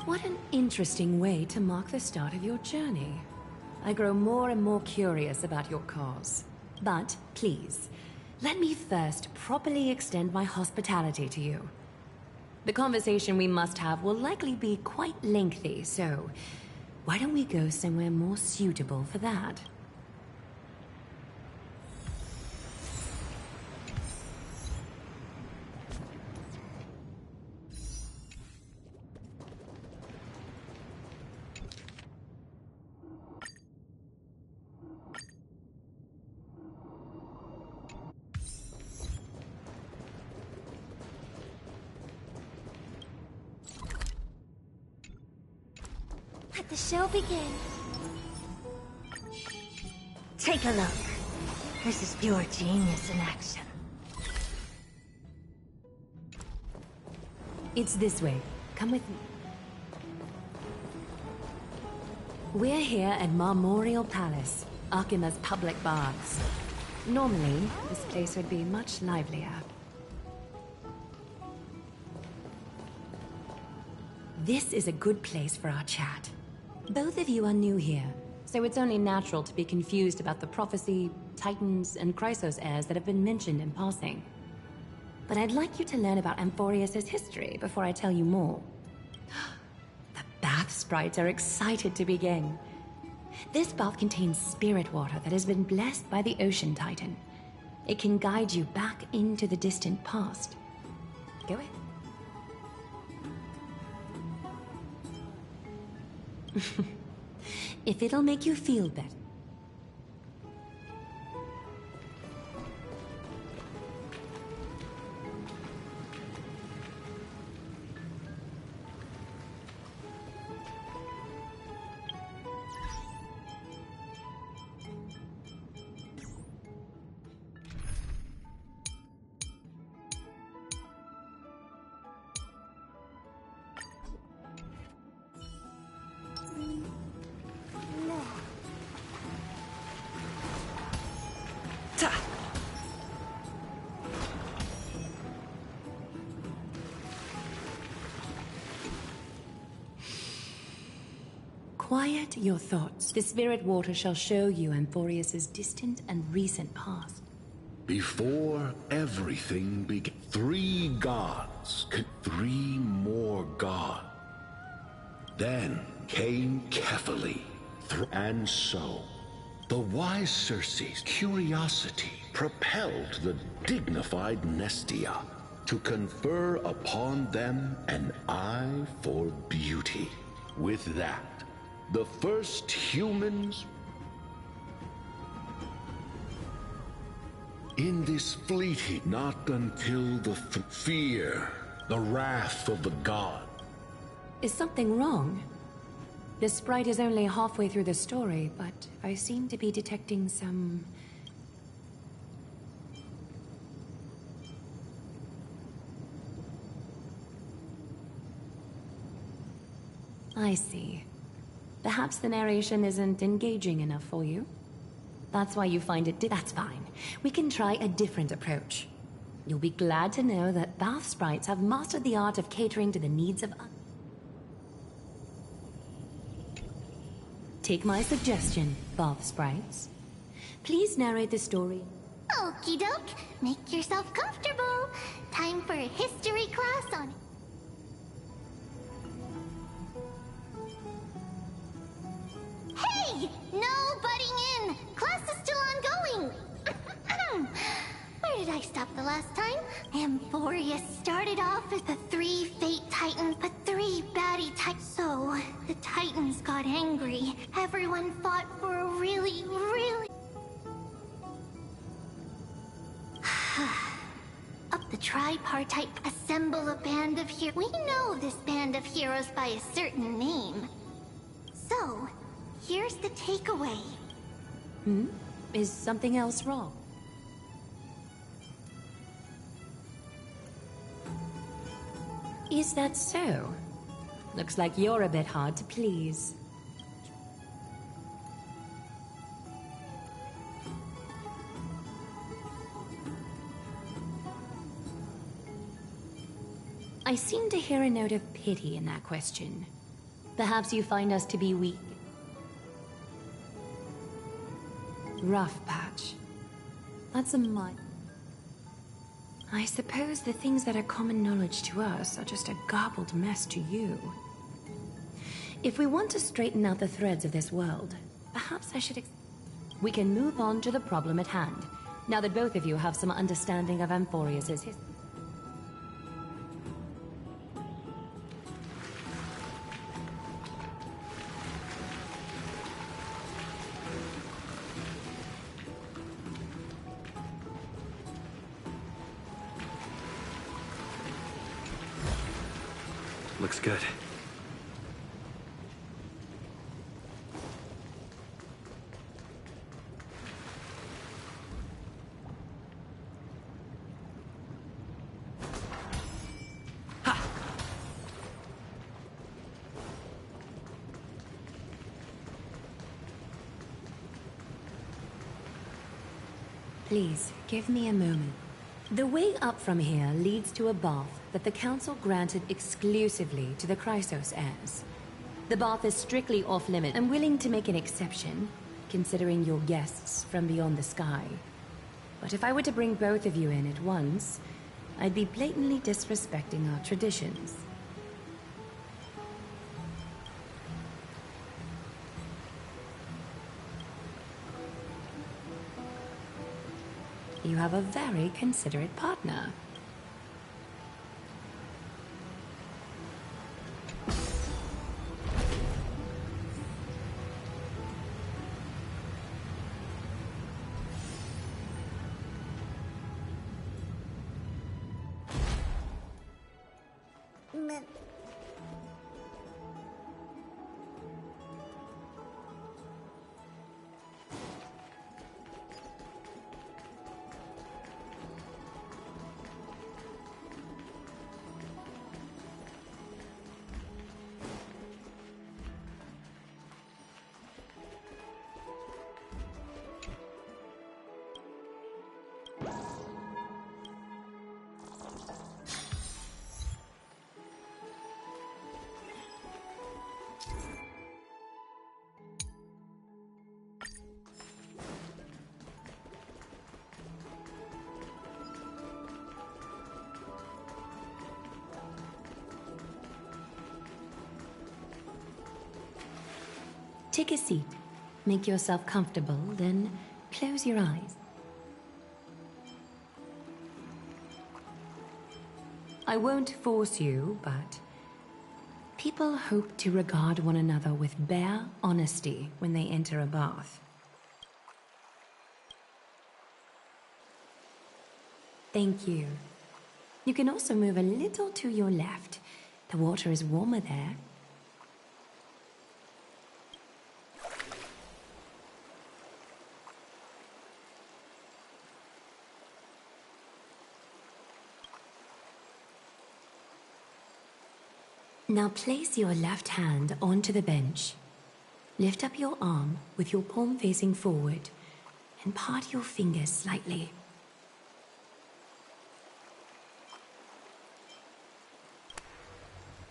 What an interesting way to mark the start of your journey. I grow more and more curious about your cause. But, please, let me first properly extend my hospitality to you. The conversation we must have will likely be quite lengthy, so why don't we go somewhere more suitable for that? Let the show begin. Take a look. This is pure genius in action. It's this way. Come with me. We're here at Marmorial Palace, Akima's public baths. Normally, this place would be much livelier. This is a good place for our chat. Both of you are new here, so it's only natural to be confused about the prophecy, titans, and Chrysos heirs that have been mentioned in passing. But I'd like you to learn about Amphorius' history before I tell you more. The bath sprites are excited to begin. This bath contains spirit water that has been blessed by the Ocean Titan. It can guide you back into the distant past. Go ahead. If it'll make you feel better. Quiet your thoughts. The spirit water shall show you Amphorius' distant and recent past. Before everything began, 3 gods, 3 more gods. Then came Kephaly, and so the wise Circe's curiosity propelled the dignified Nestia to confer upon them an eye for beauty. With that, the first humans in this fleeting, not until the fear, the wrath of the god. Is something wrong? The sprite is only halfway through the story, but I seem to be detecting some... I see. Perhaps the narration isn't engaging enough for you. That's why you find it that's fine. We can try a different approach. You'll be glad to know that bath sprites have mastered the art of catering to the needs of others. Take my suggestion, bath sprites. Please narrate the story. Okie doke. Make yourself comfortable. Time for a history class on... Hey! No butting in! Class is still ongoing! Where did I stop the last time? Amphorius started off as the 3 Fate Titans, but 3 baddie Titans. So, the Titans got angry. Everyone fought for a really... Up the tripartite, assemble a band of heroes. We know this band of heroes by a certain name. So, here's the takeaway. Is something else wrong? Is that so? Looks like you're a bit hard to please. I seem to hear a note of pity in that question. Perhaps you find us to be weak. Rough patch. That's a mine. I suppose the things that are common knowledge to us are just a garbled mess to you. If we want to straighten out the threads of this world, perhaps I should we can move on to the problem at hand, now that both of you have some understanding of Amphorius' history. Looks good. Please, give me a moment. The way up from here leads to a bath that the Council granted exclusively to the Chrysos heirs. The bath is strictly off-limit. I'm willing to make an exception, considering you're guests from beyond the sky. But if I were to bring both of you in at once, I'd be blatantly disrespecting our traditions. You have a very considerate partner. Take a seat. Make yourself comfortable, then close your eyes. I won't force you, but people hope to regard one another with bare honesty when they enter a bath. Thank you. You can also move a little to your left. The water is warmer there. Now place your left hand onto the bench. Lift up your arm with your palm facing forward and part your fingers slightly.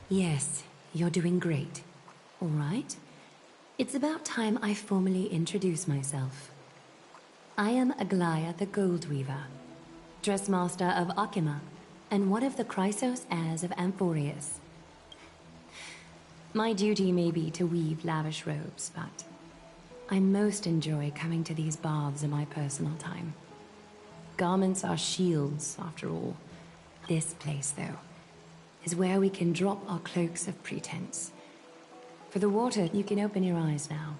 Yes, you're doing great. All right. It's about time I formally introduce myself. I am Aglaya the Gold Weaver, dressmaster of Akima, and one of the Chrysos heirs of Amphorius. My duty may be to weave lavish robes, but I most enjoy coming to these baths in my personal time. Garments are shields, after all. This place, though, is where we can drop our cloaks of pretense. For the water, you can open your eyes now.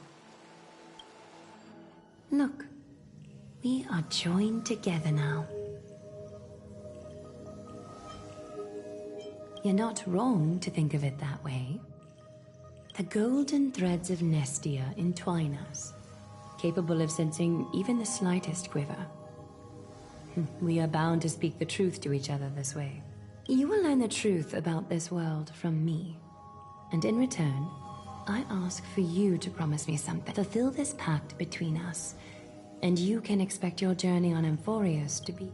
Look, we are joined together now. You're not wrong to think of it that way. The golden threads of Nestia entwine us, capable of sensing even the slightest quiver. We are bound to speak the truth to each other this way. You will learn the truth about this world from me. And in return, I ask for you to promise me something. Fulfill this pact between us, and you can expect your journey on Amphorius to be...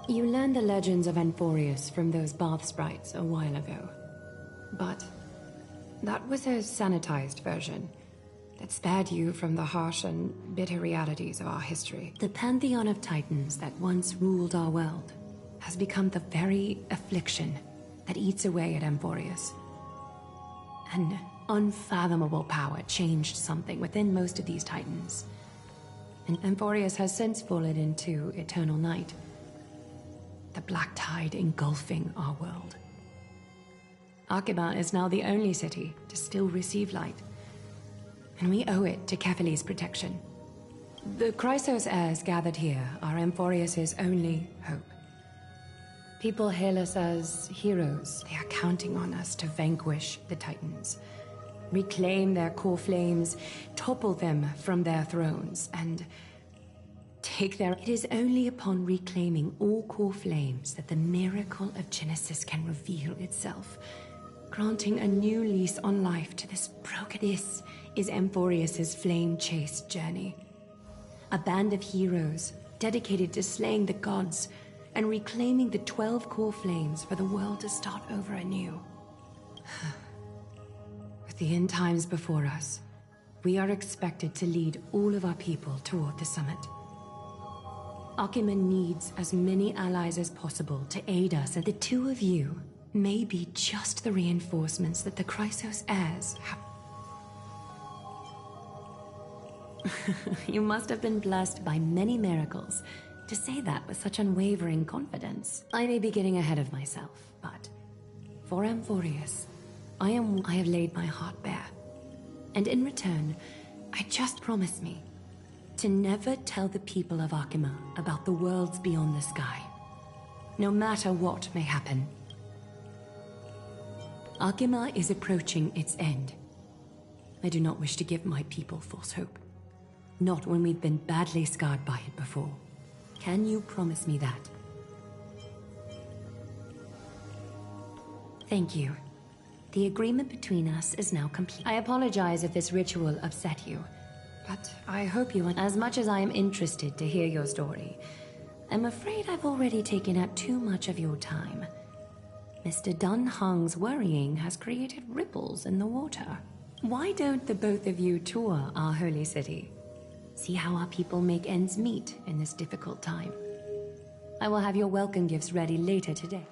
You learned the legends of Amphorius from those bath sprites a while ago. But that was a sanitized version that spared you from the harsh and bitter realities of our history. The pantheon of titans that once ruled our world has become the very affliction that eats away at Amphorius. An unfathomable power changed something within most of these titans, and Amphorius has since fallen into eternal night, the black tide engulfing our world. Arkhima is now the only city to still receive light, and we owe it to Kefali's protection. The Chrysos heirs gathered here are Amphorius' only hope. People hail us as heroes. They are counting on us to vanquish the Titans, reclaim their core flames, topple them from their thrones, and take their... It is only upon reclaiming all core flames that the miracle of Genesis can reveal itself, granting a new lease on life to this broken... This is Amphorius' flame-chased journey. A band of heroes dedicated to slaying the gods and reclaiming the 12 core flames for the world to start over anew. With the end times before us, we are expected to lead all of our people toward the summit. Arkhima needs as many allies as possible to aid us, and the two of you may be just the reinforcements that the Chrysos heirs have. You must have been blessed by many miracles to say that with such unwavering confidence. I may be getting ahead of myself, but for Amphorius, I have laid my heart bare. And in return, just promise me to never tell the people of Arkhima about the worlds beyond the sky, no matter what may happen. Arkhima is approaching its end. I do not wish to give my people false hope. Not when we've been badly scarred by it before. Can you promise me that? Thank you. The agreement between us is now complete. I apologize if this ritual upset you, but I hope you... As much as I am interested to hear your story, I'm afraid I've already taken up too much of your time. Mr. Dun Hong's worrying has created ripples in the water. Why don't the both of you tour our holy city? See how our people make ends meet in this difficult time. I will have your welcome gifts ready later today.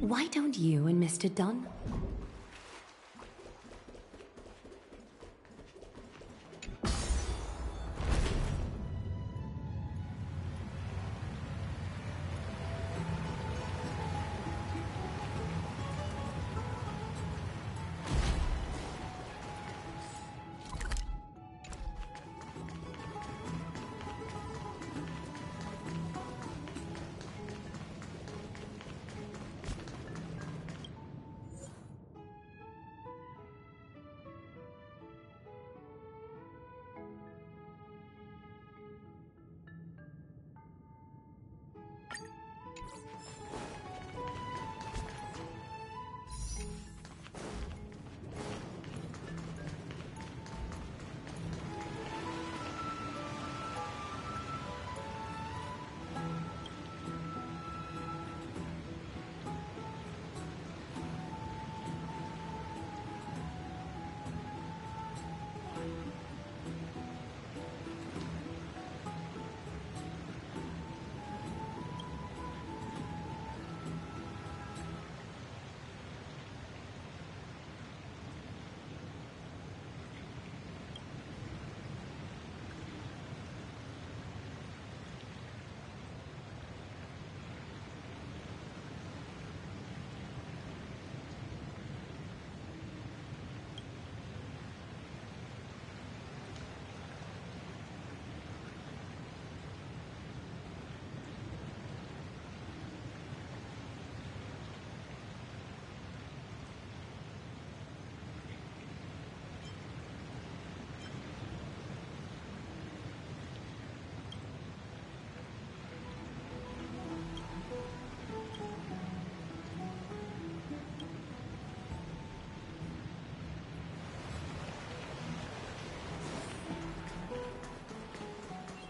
Why don't you and Mr. Dunn? Thank you.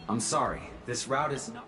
I'm sorry. This route is not...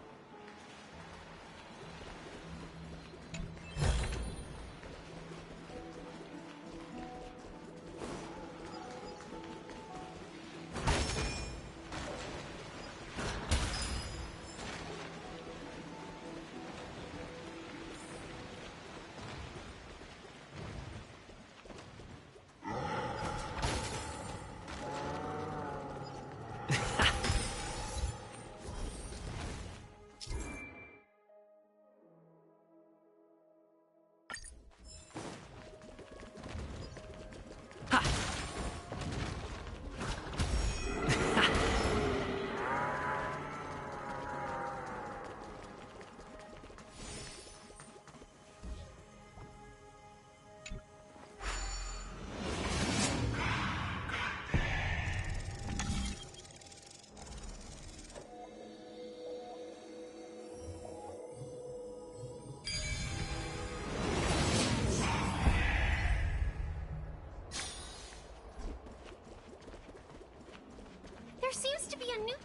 There seems to be a new...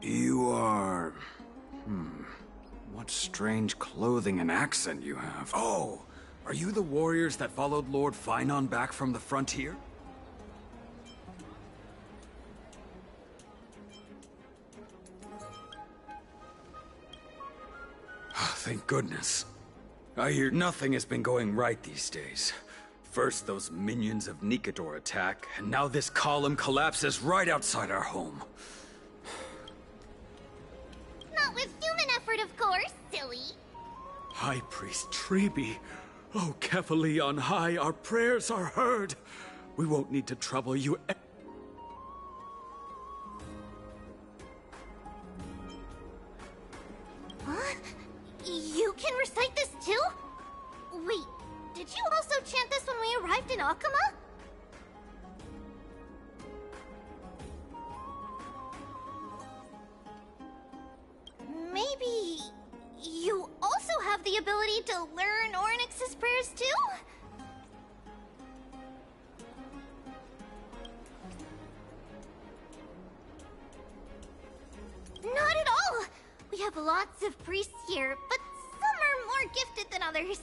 You are... What strange clothing and accent you have. Oh, are you the warriors that followed Lord Finon back from the frontier? Thank goodness. I hear nothing has been going right these days. First those minions of Nicator attack, and now this column collapses right outside our home. Not with human effort, of course, silly. High Priest Treby. Oh, Kefali on high, our prayers are heard. We won't need to trouble you. Huh? You can recite this too? Wait, did you also chant this when we arrived in Akama? Maybe you also have the ability to learn Ornyx's prayers too? Not at all! We have lots of priests here, but some are more gifted than others.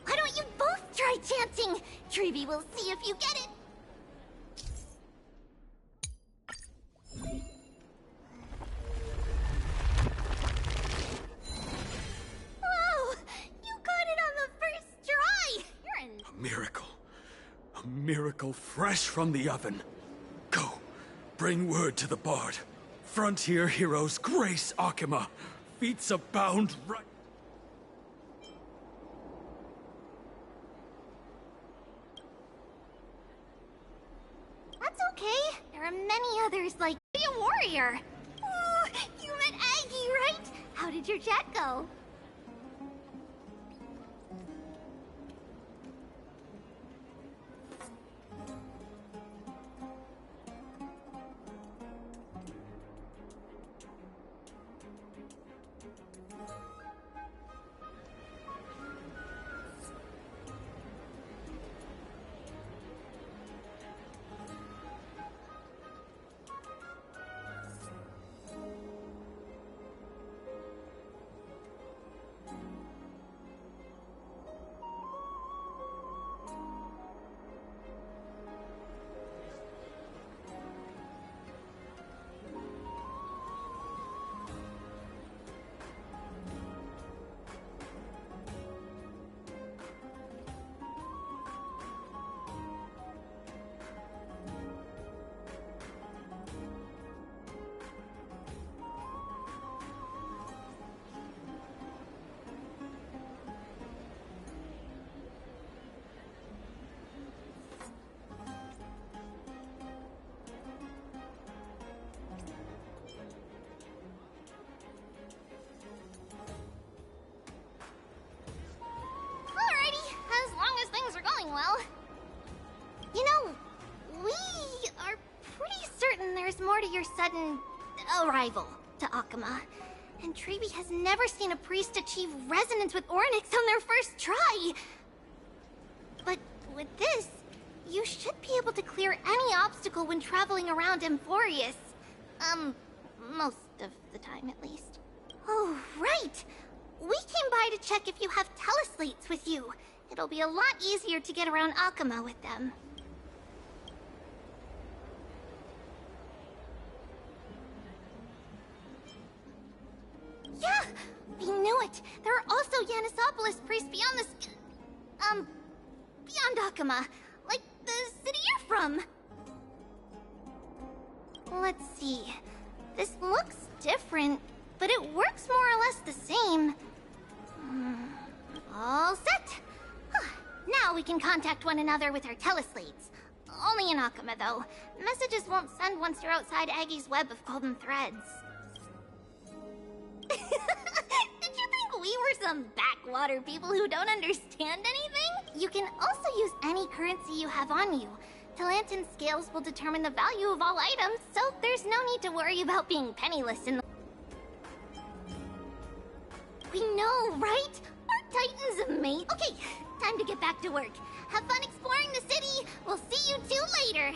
Why don't you both try chanting? Treby will see if you get it. Wow! You got it on the first try! You're an... A miracle. A miracle fresh from the oven. Go, bring word to the Bard. Frontier heroes grace Akama. Feats abound right... That's okay. There are many others like... Be a warrior! Oh, you met Aggie, right? How did your chat go? Well, you know, we are pretty certain there's more to your sudden arrival to Akama. And Treby has never seen a priest achieve resonance with Ornyx on their first try. But with this, you should be able to clear any obstacle when traveling around Emphorius. Most of the time at least. Oh, right! We came by to check if you have teleslates with you. It'll be a lot easier to get around Akama with them. Yeah! We knew it! There are also Yanisopolis priests beyond the beyond Akama. Like the city you're from. Let's see. This looks different, but it works more or less the same. All set! Now we can contact one another with our teleslates. Only in Akama, though. Messages won't send once you're outside Aggie's web of golden threads. Did you think we were some backwater people who don't understand anything? You can also use any currency you have on you. Talantan scales will determine the value of all items, so there's no need to worry about being penniless in the... We know, right? Our Titan's amazing. Okay, time to get back to work. Have fun exploring the city. We'll see you two later.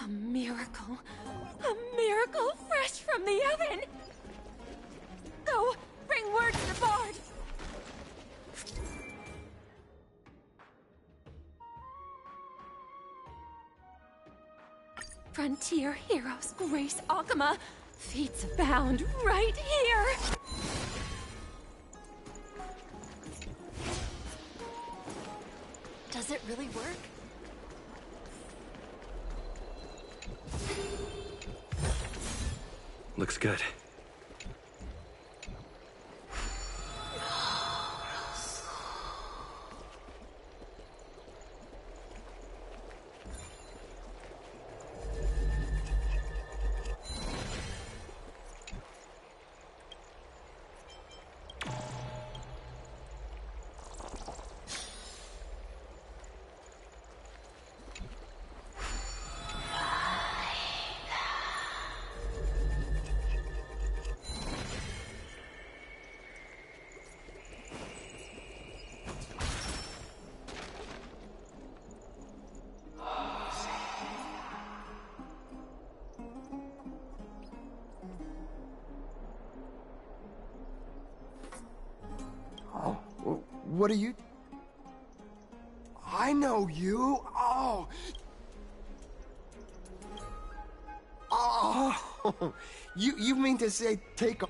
A miracle. A miracle fresh from the oven. Go, bring word to the bard. Frontier heroes grace Akama. Feats abound right here. Does it really work? Looks good. What are you... I know you! Oh! Oh! You mean to say take a...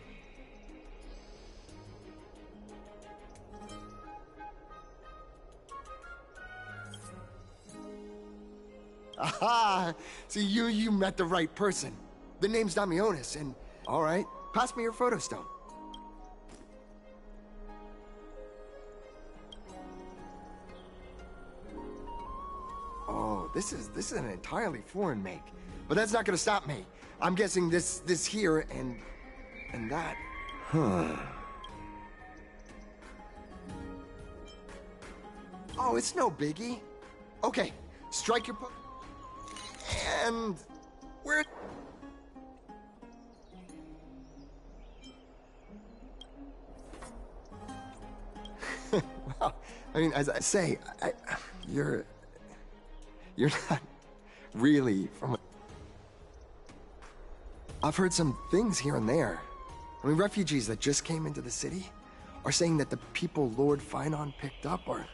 Aha! So you met the right person. The name's Damionis, and... Alright, pass me your photo stone. Oh, this is an entirely foreign make. But that's not gonna stop me. I'm guessing this here and that. Huh. Oh, it's no biggie. Okay, strike your and we're... Well, I mean, as I say, you're not really from... I've heard some things here and there. I mean, refugees that just came into the city are saying that the people Lord Finon picked up are...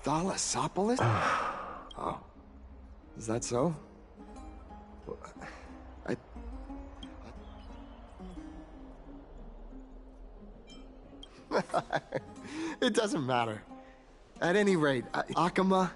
Thalassopolis? Oh. Is that so? It doesn't matter. At any rate, Akama...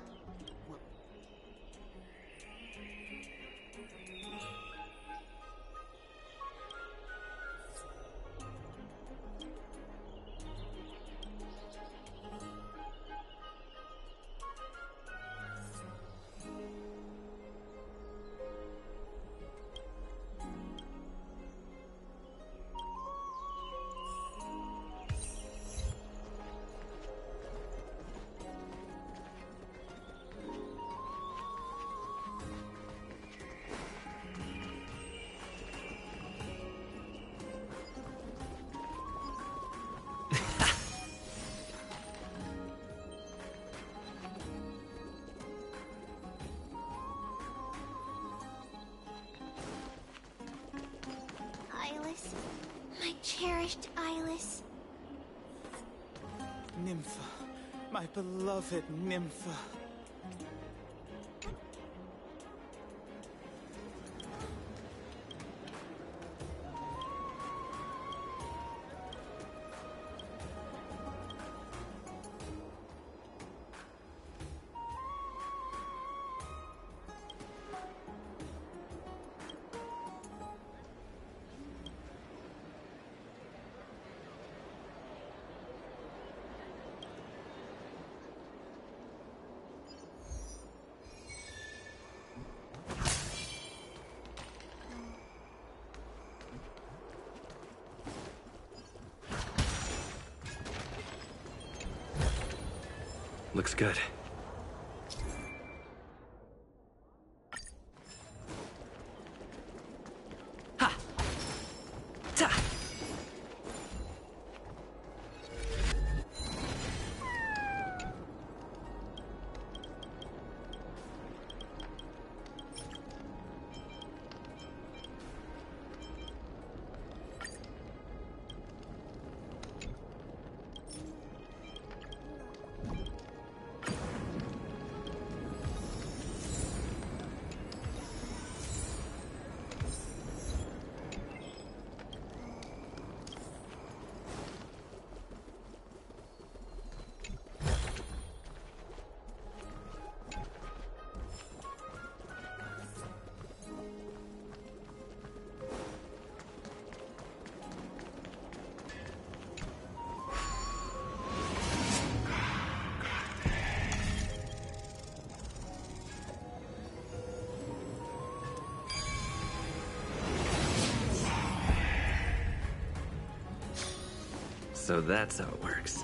Eyeless. My cherished Eyeless. Nympha. My beloved Nympha. Looks good. Ha! Ta! So that's how it works.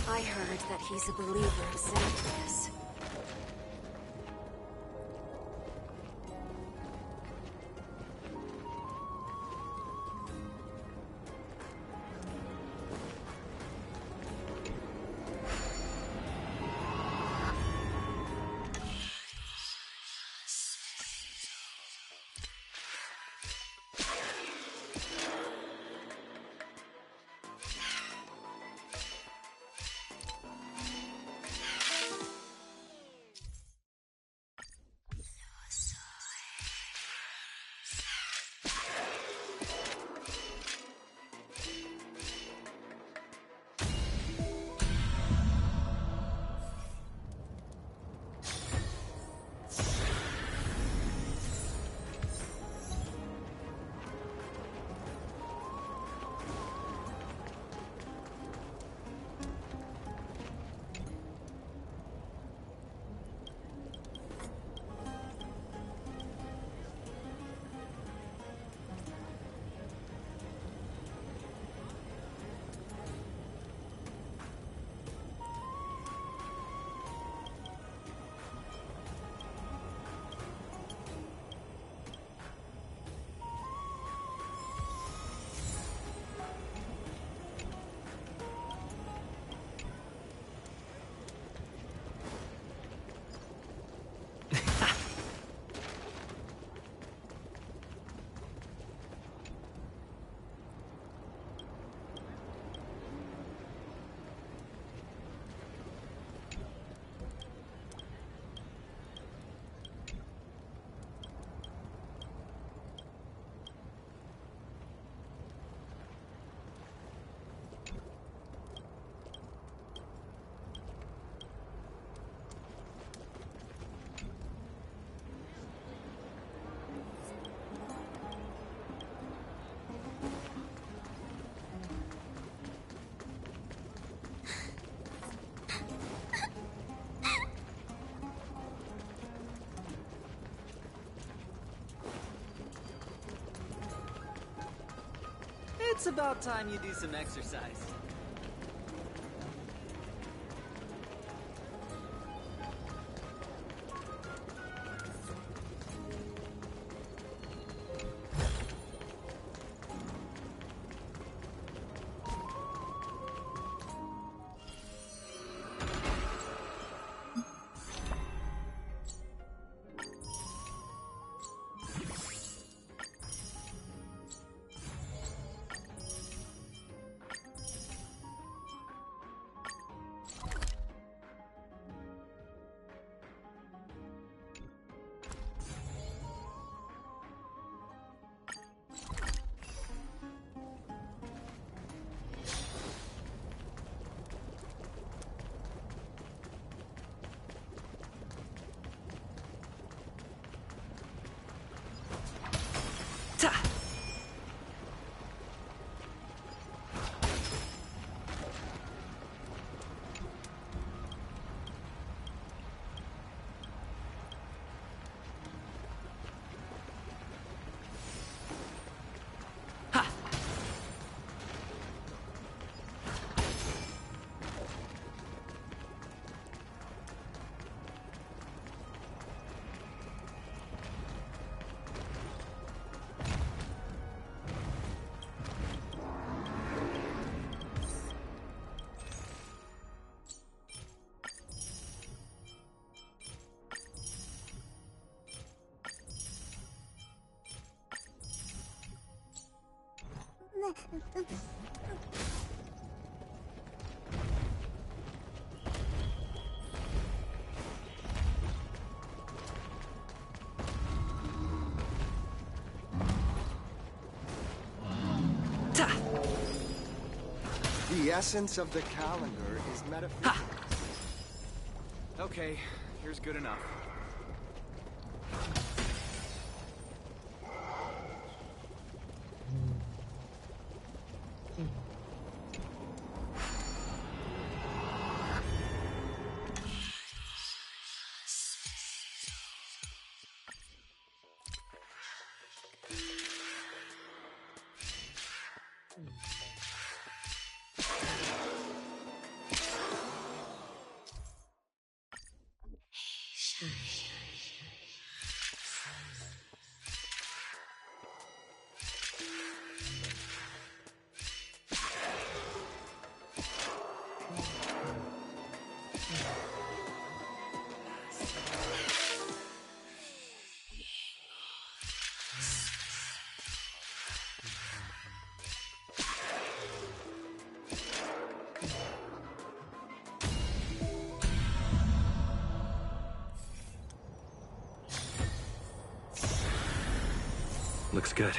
I heard that he's a believer in Xanthus. It's about time you do some exercise. The essence of the calendar is metaphysics. Okay, here's good enough. Looks good.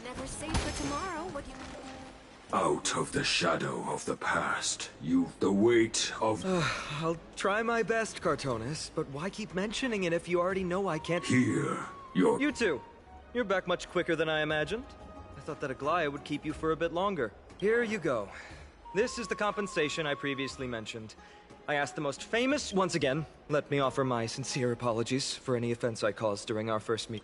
Never safe for tomorrow. What do you... Out of the shadow of the past, you've the weight of... I'll try my best, Cartonis, but why keep mentioning it if you already know I can't... Here, you're... You too. You're back much quicker than I imagined. I thought that Aglaya would keep you for a bit longer. Here you go. This is the compensation I previously mentioned. I asked the most famous... Once again, let me offer my sincere apologies for any offense I caused during our first meet.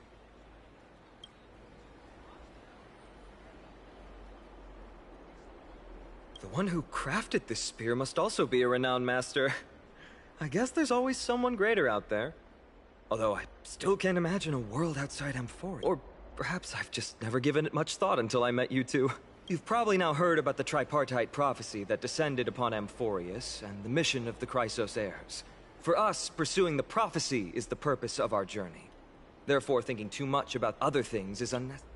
The one who crafted this spear must also be a renowned master. I guess there's always someone greater out there. Although I still can't imagine a world outside Amphoria. Or perhaps I've just never given it much thought until I met you two. You've probably now heard about the tripartite prophecy that descended upon Amphorius and the mission of the Chrysos heirs. For us, pursuing the prophecy is the purpose of our journey. Therefore, thinking too much about other things is unnecessary.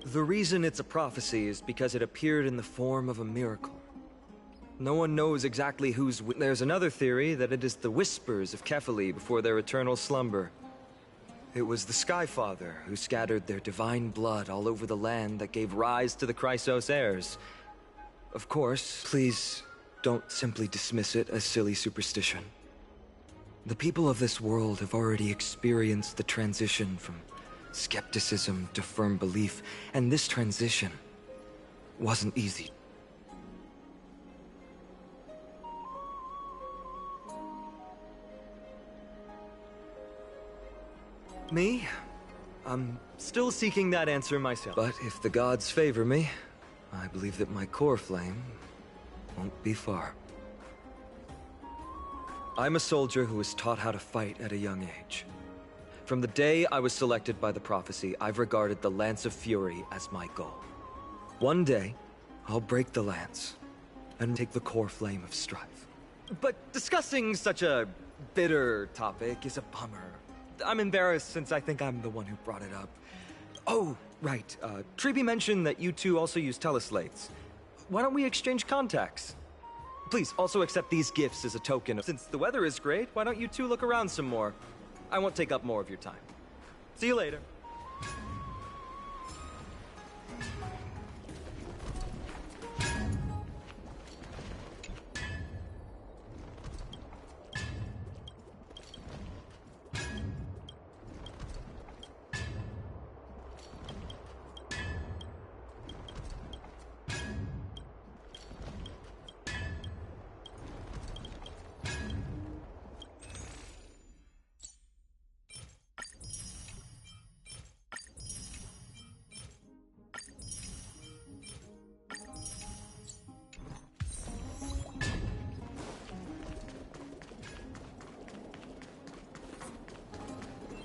The reason it's a prophecy is because it appeared in the form of a miracle. No one knows exactly whose... There's another theory that it is the whispers of Kefali before their eternal slumber. It was the Skyfather who scattered their divine blood all over the land that gave rise to the Chrysos heirs. Of course, please don't simply dismiss it as silly superstition. The people of this world have already experienced the transition from skepticism to firm belief, and this transition wasn't easy. Me? I'm still seeking that answer myself. But if the gods favor me, I believe that my core flame won't be far. I'm a soldier who was taught how to fight at a young age. From the day I was selected by the prophecy, I've regarded the Lance of Fury as my goal. One day, I'll break the lance and take the core flame of strife. But discussing such a bitter topic is a bummer. I'm embarrassed since I think I'm the one who brought it up. Oh, right. Treeby mentioned that you two also use teleslates. Why don't we exchange contacts? Please, also accept these gifts as a token. Since the weather is great, why don't you two look around some more? I won't take up more of your time. See you later.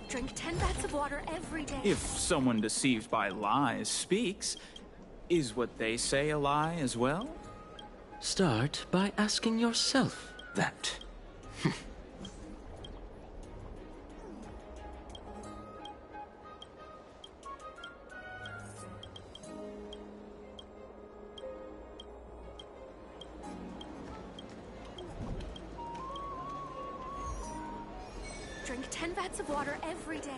Drink 10 vats of water every day. If someone deceived by lies speaks, is what they say a lie as well? Start by asking yourself that. Drink 10 vats of water every day.